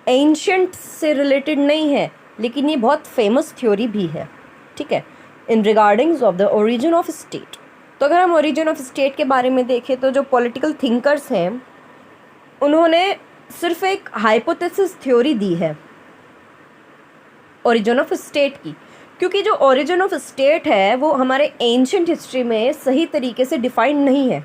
एंशिएंट से रिलेटेड नहीं है, लेकिन ये बहुत फेमस थ्योरी भी है, ठीक है, in regardings of the origin of state. तो अगर हम ओरिजिन ऑफ स्टेट के बारे में देखें तो जो पॉलिटिकल थिंकर्स हैं उन्होंने सिर्फ एक हाइपोथेसिस थ्योरी दी है ओरिजिन ऑफ स्टेट की, क्योंकि जो ओरिजिन ऑफ स्टेट है वो हमारे एंशिएंट हिस्ट्री में सही तरीके से डिफाइंड नहीं है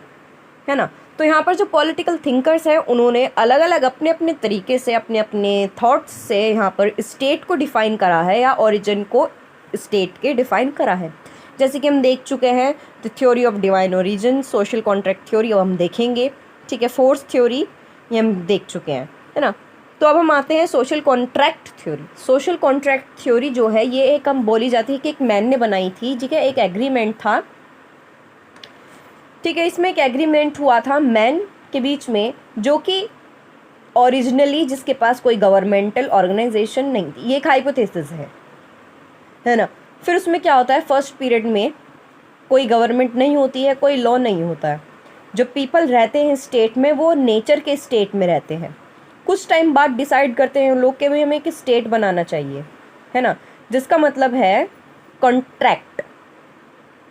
ना। तो यहाँ पर जो पॉलिटिकल थिंकर्स हैं उन्होंने अलग अलग अपने अपने तरीके से, अपने अपने थॉट्स से यहाँ पर स्टेट को डिफ़ाइन करा है या ओरिजिन को स्टेट के डिफ़ाइन करा है। जैसे कि हम देख चुके हैं the theory of divine origin, social contract theory अब हम देखेंगे, ठीक है, फोर्स थ्योरी ये हम देख चुके हैं, है ना। तो अब हम आते हैं social contract theory. Social contract theory जो है ये एक हम बोली जाती है कि एक मैन ने बनाई थी, ठीक है, एक एग्रीमेंट था, ठीक है। इसमें एक एग्रीमेंट हुआ था मैन के बीच में, जो कि ओरिजिनली जिसके पास कोई गवर्नमेंटल ऑर्गेनाइजेशन नहीं थी। ये एक हाइपोथेसिस है ना। फिर उसमें क्या होता है, फर्स्ट पीरियड में कोई गवर्नमेंट नहीं होती है, कोई लॉ नहीं होता है, जो पीपल रहते हैं स्टेट में वो नेचर के स्टेट में रहते हैं। कुछ टाइम बाद डिसाइड करते हैं लोग कि भाई हमें एक स्टेट बनाना चाहिए, है ना, जिसका मतलब है contract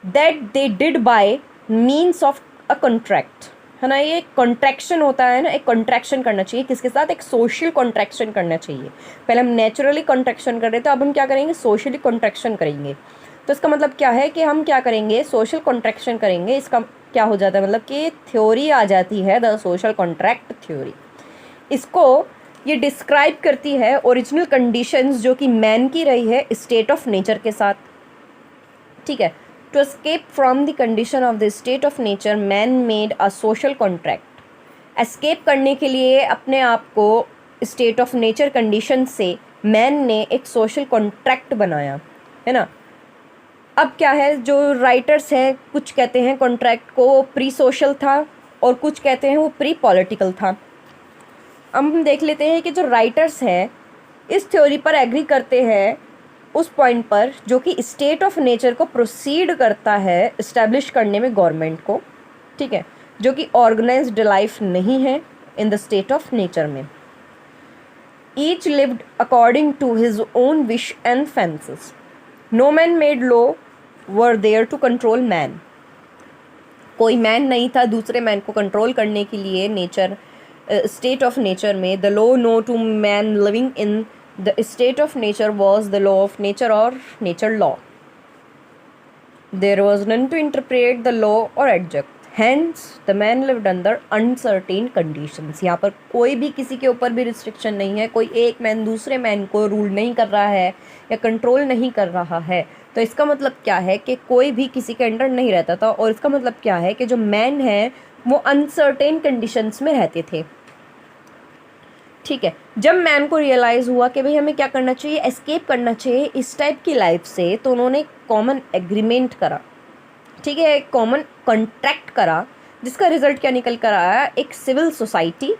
that they did bye means of a contract, है ना, ये एक कॉन्ट्रैक्शन होता है ना, एक कॉन्ट्रैक्शन करना चाहिए किसके साथ, एक सोशल कॉन्ट्रैक्शन करना चाहिए। पहले हम नेचुरली कॉन्ट्रैक्शन कर रहे थे, अब हम क्या करेंगे, सोशली कॉन्ट्रैक्शन करेंगे। तो इसका मतलब क्या है कि हम क्या करेंगे, सोशल कॉन्ट्रैक्शन करेंगे। इसका क्या हो जाता है, मतलब कि थ्योरी आ जाती है द सोशल कॉन्ट्रैक्ट थ्योरी। इसको ये डिस्क्राइब करती है ओरिजिनल कंडीशंस जो कि मैन की रही है स्टेट ऑफ नेचर के साथ, ठीक है। To escape from the condition of the state of nature man made a social contract. Escape करने के लिए अपने आप को स्टेट ऑफ नेचर कंडीशन से मैन ने एक सोशल कॉन्ट्रैक्ट बनाया, है ना। अब क्या है, जो राइटर्स हैं कुछ कहते हैं कॉन्ट्रैक्ट को प्री सोशल था और कुछ कहते हैं वो प्री पॉलिटिकल था। अब हम देख लेते हैं कि जो राइटर्स हैं इस थ्योरी पर एग्री करते हैं उस पॉइंट पर जो कि स्टेट ऑफ नेचर को प्रोसीड करता है इस्टेब्लिश करने में गवर्नमेंट को, ठीक है, जो कि ऑर्गेनाइज्ड लाइफ नहीं है in the state of nature में। Each lived according to his own wish and fancies, no man made law were there to control man. कोई मैन नहीं था दूसरे मैन को कंट्रोल करने के लिए नेचर स्टेट ऑफ नेचर में। The law known to man living in the state of nature was the law of nature और nature law. There was none to interpret the law और adjust, hence the man lived under uncertain conditions. यहाँ पर कोई भी किसी के ऊपर भी रिस्ट्रिक्शन नहीं है, कोई एक मैन दूसरे मैन को रूल नहीं कर रहा है या कंट्रोल नहीं कर रहा है। तो इसका मतलब क्या है कि कोई भी किसी के अंडर नहीं रहता था, और इसका मतलब क्या है कि जो मैन है वो अनसर्टेन कंडीशंस में रहते थे, ठीक है। जब मैन को रियलाइज़ हुआ कि भाई हमें क्या करना चाहिए, एस्केप करना चाहिए इस टाइप की लाइफ से, तो उन्होंने कॉमन एग्रीमेंट करा, ठीक है, एक कॉमन कॉन्ट्रैक्ट करा, जिसका रिजल्ट क्या निकल कर आया, एक सिविल सोसाइटी,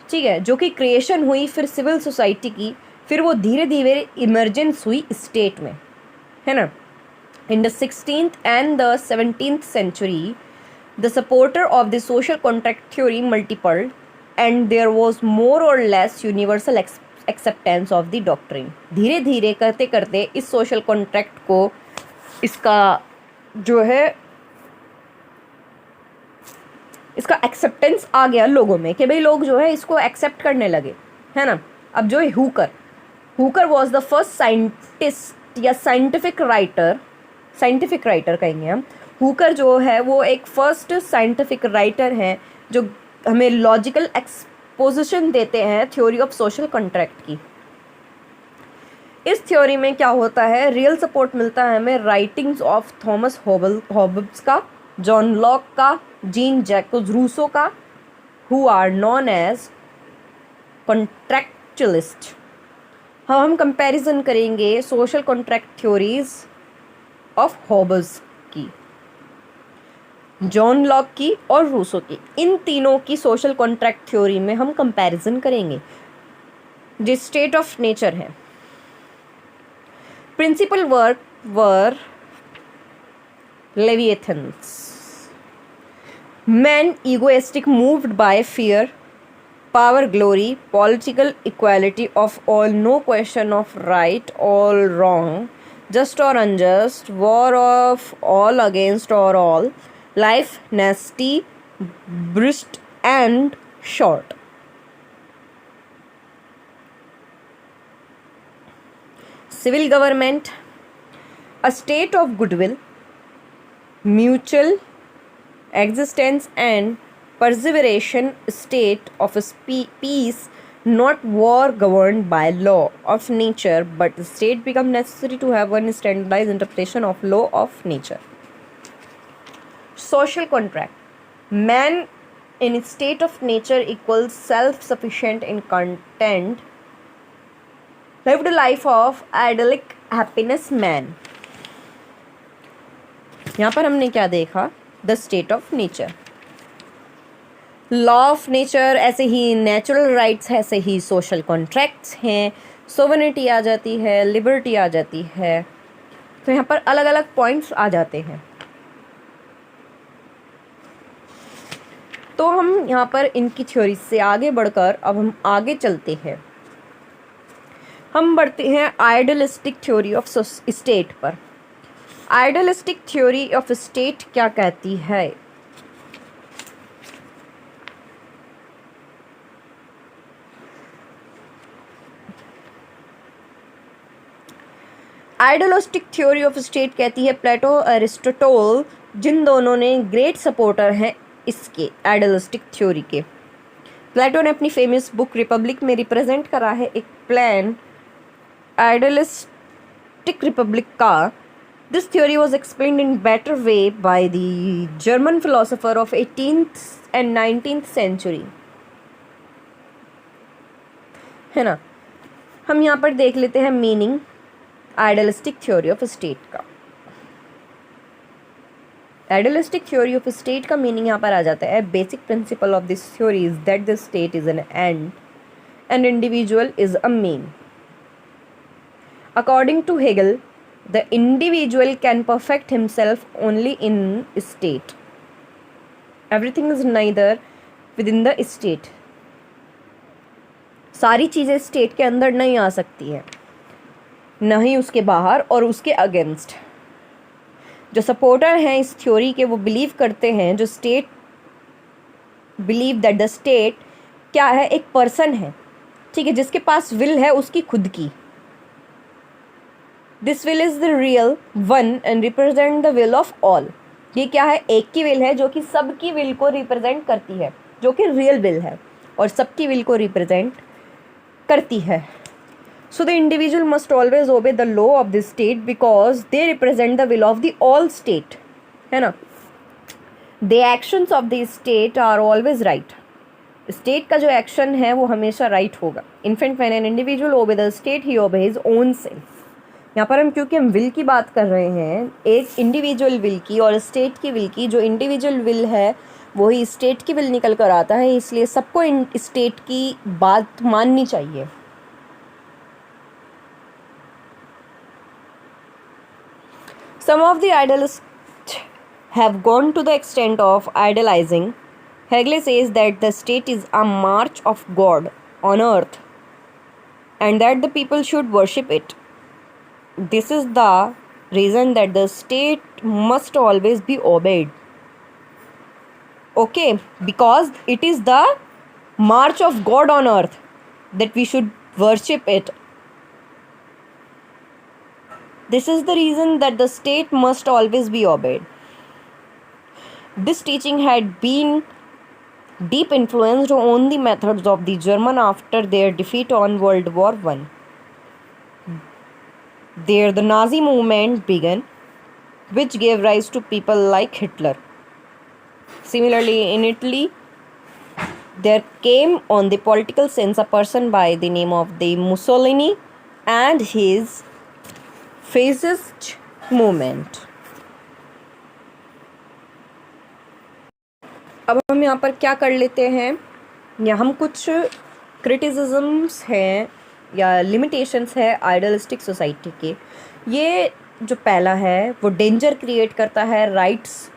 ठीक है, जो कि क्रिएशन हुई फिर सिविल सोसाइटी की, फिर वो धीरे धीरे इमर्जेंस हुई स्टेट में, है ना। In the 16th and the 17th century the supporter of the social contract theory multiplied and there was more or less universal acceptance of the doctrine। धीरे धीरे करते करते इस सोशल कॉन्ट्रैक्ट को इसका जो है इसका एक्सेप्टेंस आ गया लोगों में कि भाई लोग जो है इसको एक्सेप्ट करने लगे, है ना। अब जो है Hooker was the first scientist या साइंटिफिक राइटर कहेंगे हम। हुकर जो है वो एक फर्स्ट साइंटिफिक राइटर हैं जो हमें लॉजिकल एक्सपोजिशन देते हैं थ्योरी ऑफ सोशल कॉन्ट्रैक्ट की। इस थ्योरी में क्या होता है, रियल सपोर्ट मिलता है हमें राइटिंग्स ऑफ थॉमस हॉब्स का, जॉन लॉक का, जीन जैक्स रूसो का, who are known as contractualist. हम कंपैरिजन करेंगे social contract theories of Hobbes की, जॉन लॉक की और रूसो की। इन तीनों की सोशल कॉन्ट्रैक्ट थ्योरी में हम कंपैरिजन करेंगे जो स्टेट ऑफ नेचर है। Principle work were Leviathans, man egoistic moved by fear, power, glory, political equality of all, no question of right or wrong, just or unjust, war of all against or all, life nasty, brisk and short. Civil government, a state of goodwill, mutual existence and perseveration, state of peace, not war, governed by law of nature, but the state become necessary to have one standardized interpretation of law of nature. Social contract, man in state of nature equals self-sufficient in content, lived a life of idyllic happiness man। यहाँ पर हमने क्या देखा, the state of nature, law of nature, ऐसे ही natural rights है, ऐसे ही social contracts हैं, sovereignty आ जाती है, लिबर्टी आ जाती है। तो यहाँ पर अलग अलग पॉइंट्स आ जाते हैं। तो हम यहाँ पर इनकी थ्योरी से आगे बढ़कर अब हम आगे चलते हैं, हम बढ़ते हैं आइडियलिस्टिक थ्योरी ऑफ स्टेट पर। आइडियलिस्टिक थ्योरी ऑफ स्टेट क्या कहती है, आइडियलिस्टिक थ्योरी ऑफ स्टेट कहती है प्लेटो अरिस्टोटल, जिन दोनों ने ग्रेट सपोर्टर हैं इसके आइडियलिस्टिक थ्योरी के। प्लेटो ने अपनी फेमस बुक रिपब्लिक में रिप्रेजेंट करा है एक प्लान आइडियलिस्टिक रिपब्लिक का। This theory was explained in better way by the German philosopher of 18th and 19th century, है ना। हम यहाँ पर देख लेते हैं meaning idealistic theory of state का। आइडियलिस्टिक थ्योरी ऑफ स्टेट का मीनिंग यहाँ पर आ जाता है basic principle of this theory is that the state is an end and individual is a mean. According to Hegel the individual can perfect himself only in state. Everything is neither within the state. सारी चीज़ें state के अंदर नहीं आ सकती हैं, न ही उसके बाहर और उसके अगेंस्ट। जो सपोर्टर हैं इस थ्योरी के वो बिलीव करते हैं, जो state believe that the state क्या है, एक पर्सन है, ठीक है, जिसके पास विल है उसकी खुद की। This will is the real one and represent the will of all. ये क्या है, एक की विल है जो कि सबकी विल को रिप्रेजेंट करती है, जो कि रियल विल है और सबकी विल को रिप्रेजेंट करती है। So the individual must always obey the law of the state because they represent the will of the all state, है ना। The actions of the state are always right. State का जो action है वो हमेशा right होगा। In fact, when an individual obey the state, he obey his own self. यहाँ पर हम क्योंकि हम will की बात कर रहे हैं, एक individual will की और state की will की, जो individual will है वही state की will निकल कर आता है, इसलिए सबको state की बात माननी चाहिए। Some of the idealists have gone to the extent of idealizing. Hegel says that the state is a march of God on earth and that the people should worship it. This is the reason that the state must always be obeyed. Okay, because it is the march of God on earth that we should worship it. This is the reason that the state must always be obeyed. This teaching had been deep influenced on the methods of the German after their defeat on World War I. There the Nazi movement began, which gave rise to people like Hitler. Similarly, in Italy, there came on the political sense a person by the name of the Mussolini and his fascist movement. अब हम यहाँ पर क्या कर लेते हैं, या हम कुछ क्रिटिसिज्म्स हैं या लिमिटेशंस है आइडियलिस्टिक सोसाइटी के। ये जो पहला है वो डेंजर क्रिएट करता है राइट्स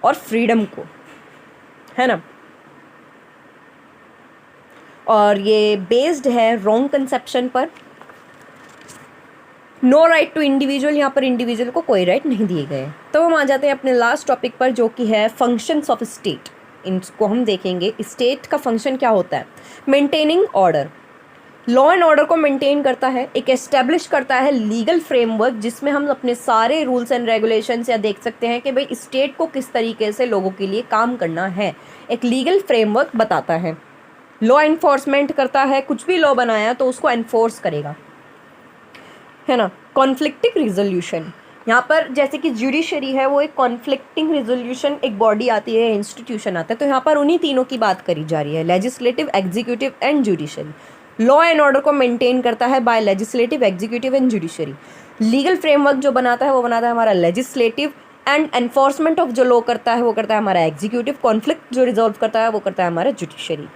और फ्रीडम को, है ना, और ये बेस्ड है रॉन्ग कंसेप्शन पर। नो राइट टू इंडिविजुअल, यहाँ पर इंडिविजुअल को कोई राइट नहीं दिए गए। तो हम आ जाते हैं अपने लास्ट टॉपिक पर, जो कि है फंक्शंस ऑफ स्टेट। इनको हम देखेंगे। स्टेट का फंक्शन क्या होता है, maintaining order, law and order को मेंटेन करता है, एक एस्टेब्लिश करता है लीगल फ्रेमवर्क जिसमें हम अपने सारे रूल्स एंड रेगुलेशंस या देख सकते हैं कि भाई स्टेट को किस तरीके से लोगों के लिए काम करना है, एक लीगल फ्रेमवर्क बताता है। लॉ एनफोर्समेंट करता है, कुछ भी लॉ बनाया तो उसको एनफोर्स करेगा, है ना। कॉन्फ्लिक्टिंग रिजोल्यूशन, यहाँ पर जैसे कि जुडिशरी है वो एक कॉन्फ्लिक्टिंग रिजोल्यूशन एक बॉडी आती है, इंस्टीट्यूशन आता है, तो यहाँ पर उन्हीं तीनों की बात करी जा रही है, legislative, executive and judiciary. Law and order को मेंटेन करता है by legislative, executive and judiciary. Legal framework जो बनाता है वो बनाता है हमारा लेजिस्लेटिव, एंड एनफोर्समेंट ऑफ जो लॉ करता है वो करता है हमारा एग्जीक्यूटिव, कॉन्फ्लिक्ट जो रिजॉल्व करता है वो करता है हमारा जुडिशरी।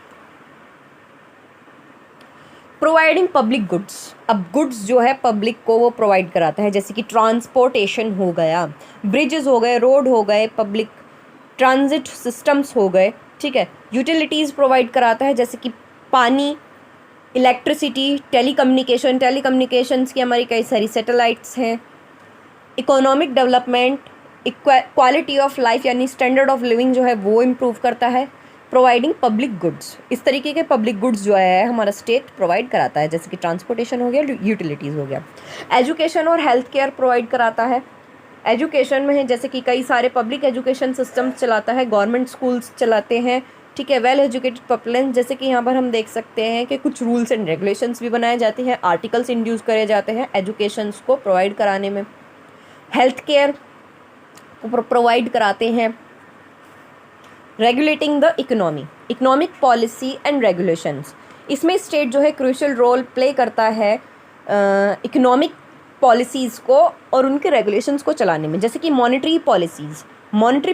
प्रोवाइडिंग पब्लिक गुड्स, अब गुड्स जो है पब्लिक को वो प्रोवाइड कराता है, जैसे कि ट्रांसपोर्टेशन हो गया, ब्रिजेस हो गए, रोड हो गए, पब्लिक ट्रांजिट सिस्टम्स हो गए, ठीक है। यूटिलिटीज़ प्रोवाइड कराता है जैसे कि पानी, इलेक्ट्रिसिटी, टेलीकम्युनिकेशंस की हमारी कई सारी सैटेलाइट्स हैं। Economic development, quality of life यानी स्टैंडर्ड ऑफ लिविंग जो है वो इम्प्रूव करता है। प्रोवाइडिंग पब्लिक गुड्स, इस तरीके के पब्लिक गुड्स जो है हमारा स्टेट प्रोवाइड कराता है, जैसे कि ट्रांसपोर्टेशन हो गया, यूटिलिटीज़ हो गया। एजुकेशन और हेल्थ केयर प्रोवाइड कराता है। एजुकेशन में है जैसे कि कई सारे पब्लिक एजुकेशन सिस्टम्स चलाता है, गवर्नमेंट स्कूल्स चलाते हैं, ठीक है। वेल एजुकेटेड पॉपुलेशन, जैसे कि यहाँ पर हम देख सकते हैं कि कुछ रूल्स एंड रेगुलेशंस भी बनाए जाते हैं, आर्टिकल्स इंड्यूस करे जाते हैं एजुकेशंस को प्रोवाइड कराने में। हेल्थ केयर प्रोवाइड कराते हैं। Regulating the economy, economic policy and regulations, इसमें स्टेट जो है क्रूशियल रोल प्ले करता है इकोनॉमिक पॉलिसीज़ को और उनके रेगुलेशंस को चलाने में। जैसे कि मॉनेटरी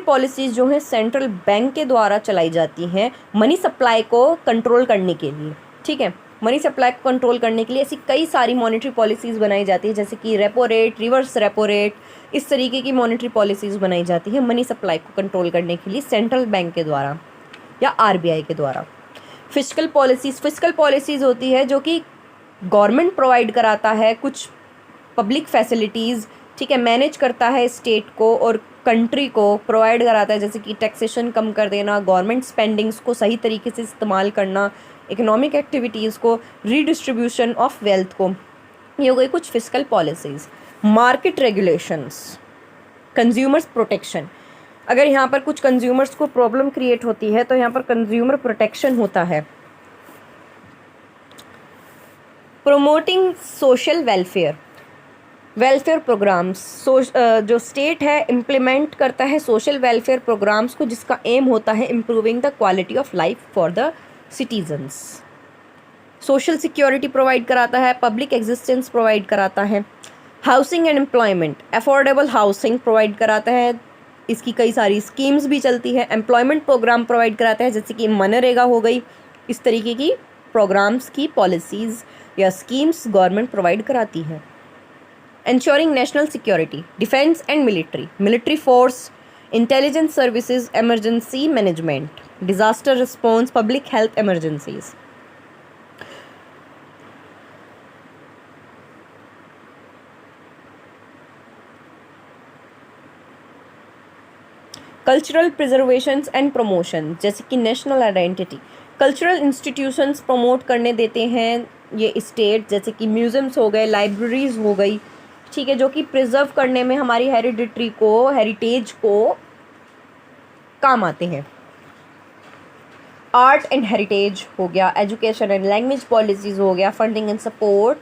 पॉलिसीज़ जो हैं सेंट्रल बैंक के द्वारा चलाई जाती हैं मनी सप्लाई को कंट्रोल करने के लिए, ठीक है। मनी सप्लाई को कंट्रोल करने के लिए ऐसी कई सारी मॉनेटरी पॉलिसीज़ बनाई जाती है, जैसे कि repo rate, reverse repo rate, इस तरीके की मॉनेटरी पॉलिसीज़ बनाई जाती है मनी सप्लाई को कंट्रोल करने के लिए सेंट्रल बैंक के द्वारा या आरबीआई के द्वारा। फिस्कल पॉलिसीज़ होती है जो कि गवर्नमेंट प्रोवाइड कराता है कुछ पब्लिक फैसिलिटीज़, ठीक है, मैनेज करता है स्टेट को और कंट्री को प्रोवाइड कराता है, जैसे कि टैक्सेशन कम कर देना, गवर्नमेंट स्पेंडिंग्स को सही तरीके से इस्तेमाल करना, इकोनॉमिक एक्टिविटीज़ को, रीडिस्ट्रीब्यूशन ऑफ वेल्थ को। ये हो गई कुछ fiscal policies. Market regulations, consumers protection, अगर यहाँ पर कुछ कंज्यूमर्स को प्रॉब्लम क्रिएट होती है तो यहाँ पर कंज्यूमर प्रोटेक्शन होता है। प्रोमोटिंग सोशल वेलफेयर प्रोग्राम्स, जो स्टेट है इम्प्लीमेंट करता है सोशल वेलफेयर प्रोग्राम्स को, जिसका एम होता है improving the quality of life for the citizens. Social security provide कराता है, पब्लिक एग्जिस्टेंस प्रोवाइड कराता है। Housing and employment, affordable housing provide कराता है, इसकी कई सारी स्कीम्स भी चलती है। एम्प्लॉयमेंट प्रोग्राम प्रोवाइड कराता है, जैसे कि मनरेगा हो गई, इस तरीके की प्रोग्राम्स की पॉलिसीज़ या स्कीम्स गवर्नमेंट प्रोवाइड कराती है। ensuring national security, defense and military force, intelligence services, emergency management, disaster response, public health emergencies. Cultural preservations and promotion, जैसे कि national identity, cultural institutions promote करने देते हैं ये स्टेट, जैसे कि म्यूज़ियम्स हो गए, लाइब्रेरीज़ हो गई, ठीक है, जो कि प्रिजर्व करने में हमारी हेरिटेज को काम आते हैं। आर्ट एंड हेरिटेज हो गया, एजुकेशन एंड लैंग्वेज पॉलिसीज़ हो गया, funding and support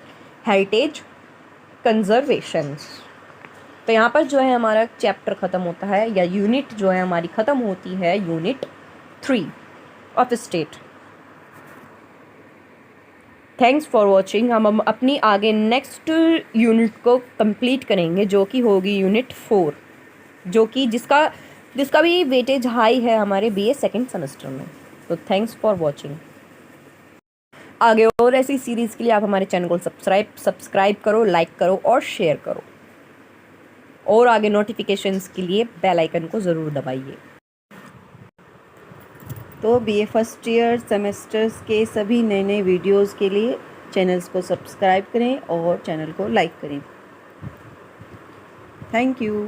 heritage conservations. तो यहाँ पर जो है हमारा चैप्टर ख़त्म होता है या यूनिट जो है हमारी ख़त्म होती है, unit 3 of state. Thanks for watching. हम अपनी आगे नेक्स्ट यूनिट को कंप्लीट करेंगे, जो कि होगी यूनिट 4, जो कि जिसका भी वेटेज हाई है हमारे बीए सेकेंड सेमेस्टर में। तो थैंक्स फॉर वॉचिंग। आगे और ऐसी सीरीज़ के लिए आप हमारे चैनल को सब्सक्राइब करो, लाइक करो और शेयर करो, और आगे नोटिफिकेशंस के लिए बेल आइकन को ज़रूर दबाइए। तो बीए फर्स्ट ईयर सेमेस्टर्स के सभी नए नए वीडियोज़ के लिए चैनल्स को सब्सक्राइब करें और चैनल को लाइक करें। Thank you.